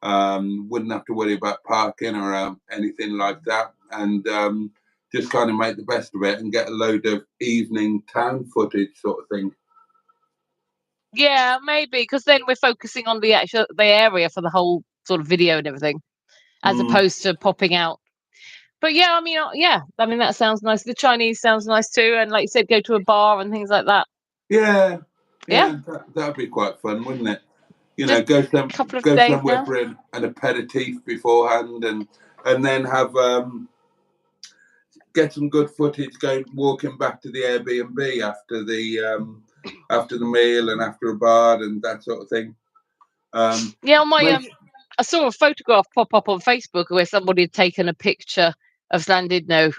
Wouldn't have to worry about parking or anything like that, and just kind of make the best of it and get a load of evening town footage sort of thing. Yeah, maybe, because then we're focusing on the area for the whole sort of video and everything, as opposed to popping out. But yeah, I mean, that sounds nice. The Chinese sounds nice too, and like you said, go to a bar and things like that. Yeah, that'd be quite fun, wouldn't it? Go somewhere for an aperitif beforehand, and then have get some good footage walking back to the Airbnb after the meal and after a bar and that sort of thing. I saw a photograph pop up on Facebook where somebody had taken a picture of Llandudno,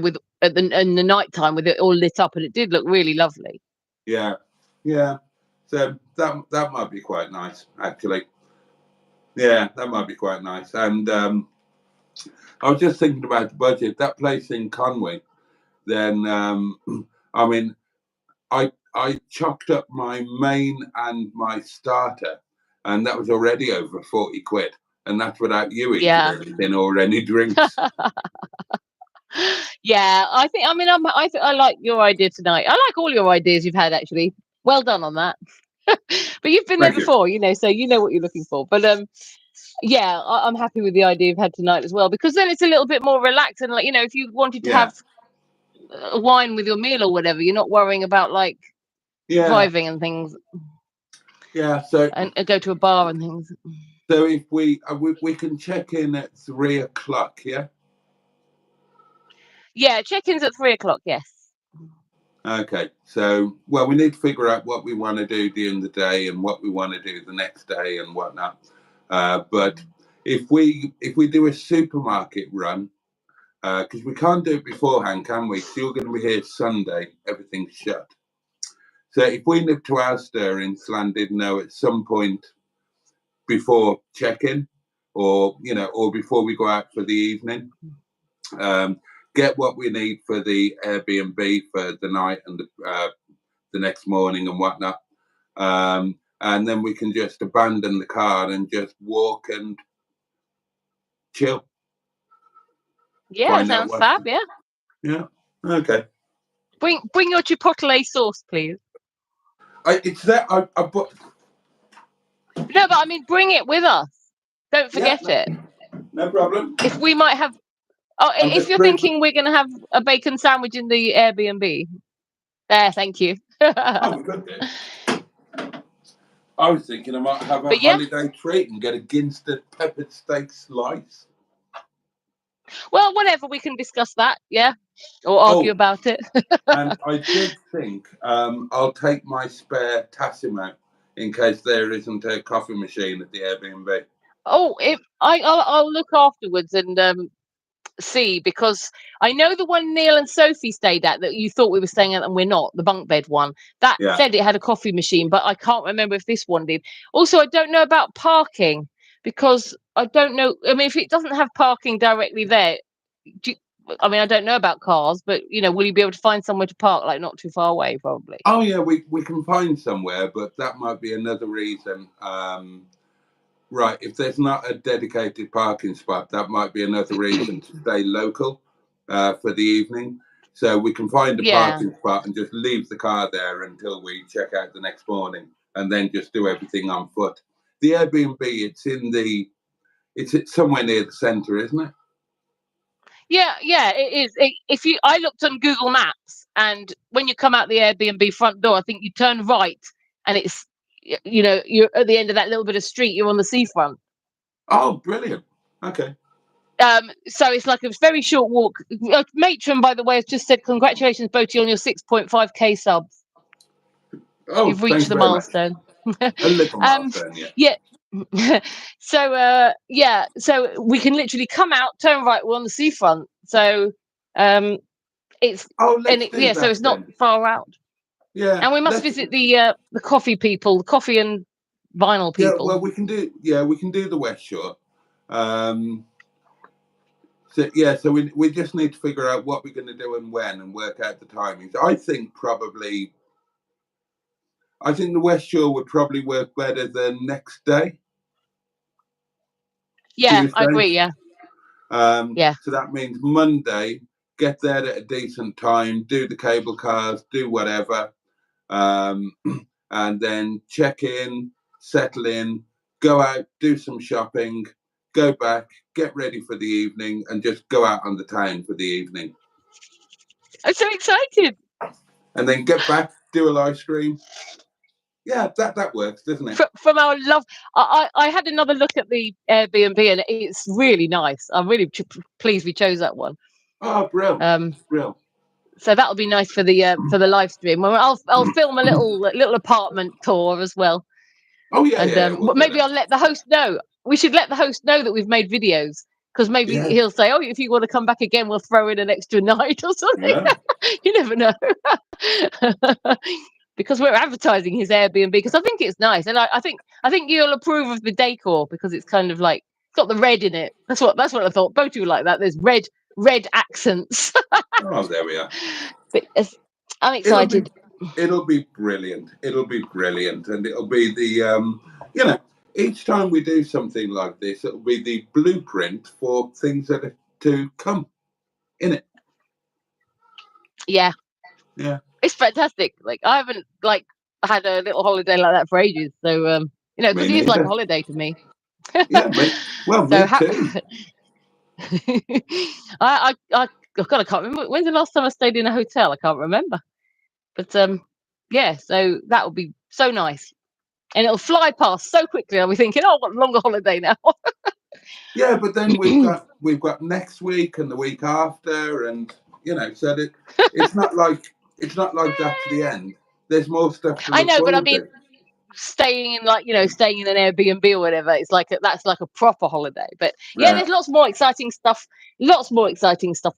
with in the night time with it all lit up, and it did look really lovely. Yeah. So that might be quite nice, actually. Yeah, that might be quite nice. And I was just thinking about the budget. That place in Conwy, then I mean, I chopped up my main and my starter, and that was already over 40 quid, and that's without you eating anything or any drinks. Yeah, I think. I mean, I like your idea tonight. I like all your ideas you've had, actually. Well done on that. But you've been there before, so you know what you're looking for. But yeah, I'm happy with the idea you've had tonight as well, because then it's a little bit more relaxed, and like, if you wanted to have a wine with your meal or whatever, you're not worrying about like driving and things. Yeah, so and go to a bar and things. So if we can check in at 3 o'clock, yeah. Yeah, check-in's at 3 o'clock. Yes. Okay, so well, we need to figure out what we want to do during the day and what we want to do the next day and whatnot. But if we do a supermarket run, because we can't do it beforehand, can we? So you're going to be here Sunday, everything's shut. So if we nip to Asda in Llandudno at some point before check-in, or or before we go out for the evening, get what we need for the Airbnb for the night and the next morning and whatnot, and then we can just abandon the car and just walk and chill. Yeah, sounds fab. Yeah. Okay. Bring your chipotle sauce, please. It's that I bought. No, but I mean, bring it with us. Don't forget it. No problem. If we might have. Oh, if you're thinking we're going to have a bacon sandwich in the Airbnb, there. Thank you. Oh, we could do. I was thinking I might have a holiday treat and get a Ginstead peppered steak slice. Well, whatever, we can discuss that, or argue about it. And I did think I'll take my spare Tassimo in case there isn't a coffee machine at the Airbnb. Oh, I'll look afterwards and see, because I know the one Neil and Sophie stayed at that you thought we were staying at and we're not, the bunk bed one, that said it had a coffee machine, but I can't remember if this one did. Also, I don't know about parking, because I don't know, I mean, if it doesn't have parking directly there, I mean, I don't know about cars, but will you be able to find somewhere to park, like not too far away, probably? Oh yeah, we can find somewhere, but that might be another reason. Right, if there's not a dedicated parking spot, that might be another reason to stay local for the evening. So we can find a parking spot and just leave the car there until we check out the next morning, and then just do everything on foot. The Airbnb, it's somewhere near the centre, isn't it? Yeah, it is. I looked on Google Maps, and when you come out the Airbnb front door, I think you turn right, and it's you're at the end of that little bit of street. You're on the seafront. Oh, brilliant! Okay. So it's like a very short walk. Matron, by the way, has just said congratulations, Boaty, on your 6.5k subs. Oh, you've reached the milestone. A little milestone, yeah. So so we can literally come out, turn right, we're on the seafront. So it's so it's not far out. Yeah. And we must visit the coffee people, the coffee and vinyl people. Yeah, well, we can do the West Shore. So we just need to figure out what we're going to do and when, and work out the timings. I think the West Shore would probably work better than next day. Yeah, I agree. Yeah. So that means Monday, get there at a decent time, do the cable cars, do whatever, and then check in, settle in, go out, do some shopping, go back, get ready for the evening, and just go out on the town for the evening. I'm so excited. And then get back, do a live stream. Yeah, that works, doesn't it? From our love, I had another look at the Airbnb, and it's really nice. I'm really pleased we chose that one. Oh, brilliant! Brilliant. So that'll be nice for the live stream. I'll film a little apartment tour as well. Oh yeah, and maybe I'll let the host know. We should let the host know that we've made videos, because maybe he'll say, "Oh, if you want to come back again, we'll throw in an extra night or something." Yeah. You never know. Because we're advertising his Airbnb, because I think it's nice, and I think you'll approve of the decor, because it's kind of like it's got the red in it. That's what I thought. Boaty would like that. There's red accents. Oh, there we are. But I'm excited. It'll be brilliant. It'll be brilliant, and it'll be the each time we do something like this, it'll be the blueprint for things that are to come in it. Yeah. It's fantastic. Like, I haven't had a little holiday like that for ages. So because it is like a holiday to me. Yeah, me too. I can't remember when's the last time I stayed in a hotel. I can't remember. But so that would be so nice, and it'll fly past so quickly. I'll be thinking, oh, I've got a longer holiday now. Yeah, but then we've got next week and the week after, and so that it's not like it's not like that to the end. There's more stuff to I look know, but I forward mean, to. staying in staying in an Airbnb or whatever, it's like that's like a proper holiday. But yeah, Yeah. there's lots more exciting stuff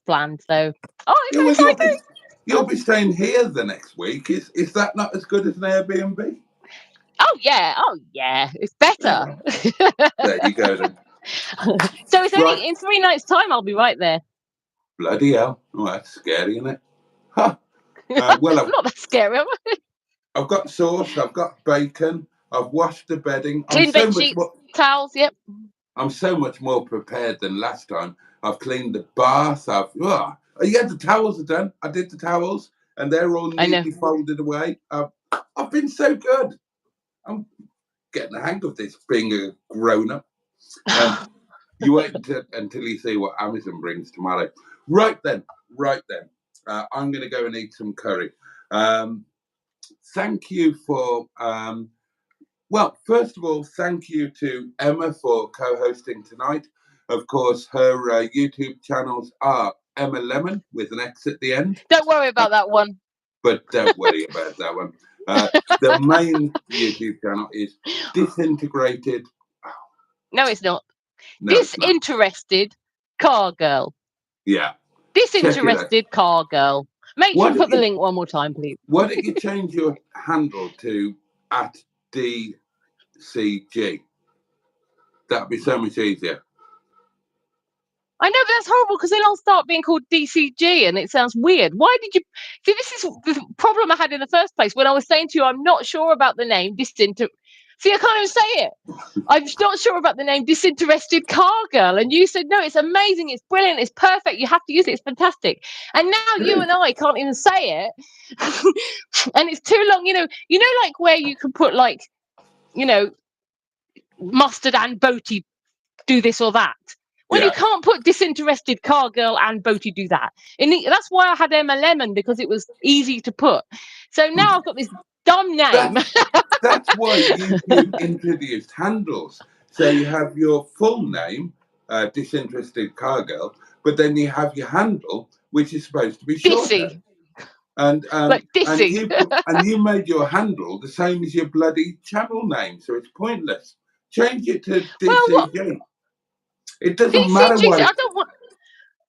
planned. So Yeah, very well, exciting. you'll be staying here the next week. Is that not as good as an Airbnb? Oh yeah, it's better. There you go then. So it's Right. only in 3 nights' time. I'll be right there. Bloody hell. Oh, that's scary, isn't it? Huh. Well, Not that scary. I've got sauce, I've got bacon, I've washed the bedding. Clean bed sheets, towels. Yep. I'm so much more prepared than last time. I've cleaned the bath. Yeah, the towels are done. I did the towels, and they're all I know. neatly folded away. I've been so good. I'm getting the hang of this, being a grown up. You wait until you see what Amazon brings tomorrow. Right then. I'm going to go and eat some curry. Thank you for. Well, first of all, thank you to Emma for co-hosting tonight. Of course, her YouTube channels are Emma Lemon with an X at the end. Don't worry about that one. But don't worry about that one. The main YouTube channel is Disintegrated. No, it's not. No, Disinterested Car Girl. Yeah. Disinterested Car Girl. Make sure you put the link one more time, please. Why don't you change your handle to @DCG? That'd be so much easier. I know, but that's horrible because then I'll start being called DCG and it sounds weird. Why did you see? This is the problem I had in the first place when I was saying to you, I'm not sure about the name See, I can't even say it. I'm not sure about the name Disinterested Car Girl. And you said, no, it's amazing. It's brilliant. It's perfect. You have to use it. It's fantastic. And now you and I can't even say it. And it's too long. Like where you can put Mustard and Boaty do this or that. Well, you can't put Disinterested Car Girl and Boaty do that. That's why I had Emma Lemon, because it was easy to put. So now I've got this dumb name. That's why YouTube introduced handles. So you have your full name, Disinterested Car Girl, but then you have your handle, which is supposed to be shorter. Dissy. And Dissy. and you made your handle the same as your bloody channel name, so it's pointless. Change it to DCG. It doesn't DCG, matter what I don't want.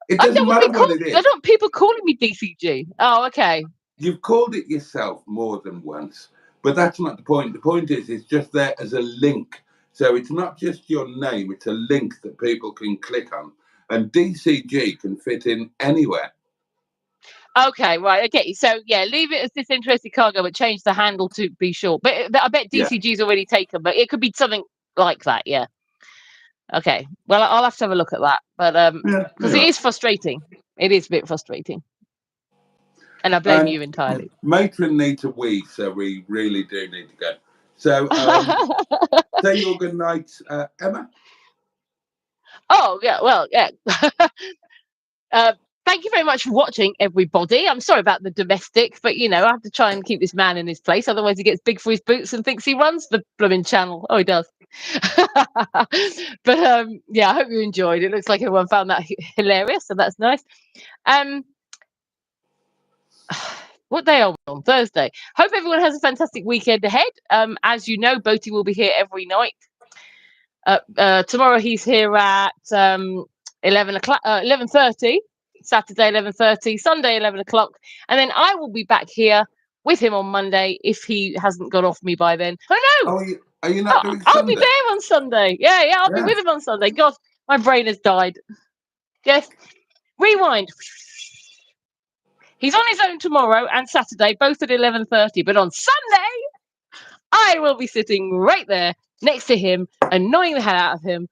It doesn't matter what it is. I don't want people calling me DCG. Oh, okay. You've called it yourself more than once, but that's not the point. The point is, it's just there as a link. So it's not just your name; it's a link that people can click on, and DCG can fit in anywhere. Okay, right. Okay, so yeah, leave it as Disinterested Cargo, but change the handle to be short. But I bet DCG's already taken, but it could be something like that. Yeah. Okay. Well, I'll have to have a look at that, but because it is frustrating. It is a bit frustrating, and I blame you entirely. Matron needs a wee, so we really do need to go. So say your good night, Emma. Oh yeah. Well, yeah. Thank you very much for watching, everybody. I'm sorry about the domestic, but I have to try and keep this man in his place. Otherwise, he gets big for his boots and thinks he runs the blooming channel. Oh, he does. But yeah, I hope you enjoyed. It looks like everyone found that hilarious, so that's nice. What day are we on? Thursday. Hope everyone has a fantastic weekend ahead. As you know, Boaty will be here every night. Tomorrow he's here at 11:30. Saturday 11:30, Sunday 11 o'clock, and then I will be back here with him on Monday if he hasn't got off me by then. Oh no! Are you not doing I'll Sunday? be there on Sunday. Yeah, I'll be with him on Sunday. God, my brain has died. Yes, rewind. He's on his own tomorrow and Saturday, both at 11:30. But on Sunday, I will be sitting right there next to him, annoying the hell out of him.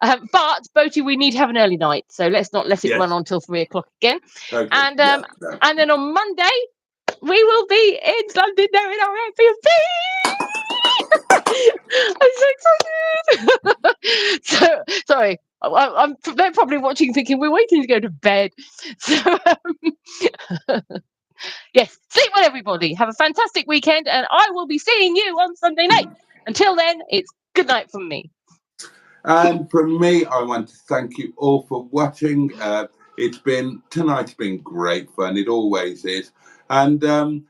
But Boaty, we need to have an early night, so let's not let it run on till 3 o'clock again. Okay. And then on Monday we will be in London there in our Airbnb. I'm so excited. So sorry, they're probably watching, thinking we're waiting to go to bed. So yes, sleep well, everybody. Have a fantastic weekend, and I will be seeing you on Sunday night. Until then, it's good night from me. And from me, I want to thank you all for watching. Tonight's been great fun. It always is. And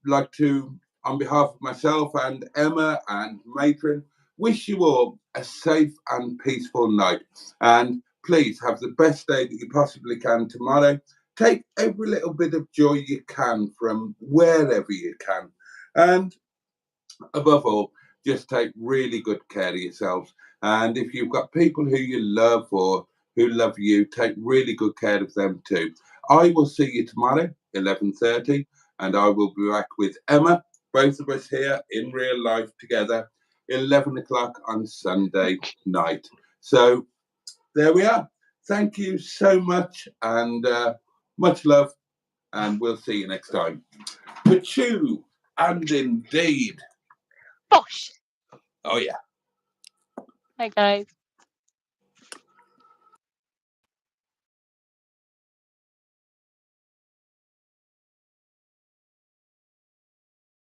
like to, on behalf of myself and Emma and Matron, wish you all a safe and peaceful night. And please have the best day that you possibly can tomorrow. Take every little bit of joy you can from wherever you can. And above all, just take really good care of yourselves. And if you've got people who you love or who love you, take really good care of them too. I will see you tomorrow, 11:30, and I will be back with Emma, both of us here in real life together, 11 o'clock on Sunday night. So there we are. Thank you so much, and much love, and we'll see you next time. Pachoo, and indeed. Bosh. Oh, yeah. Hey, guys.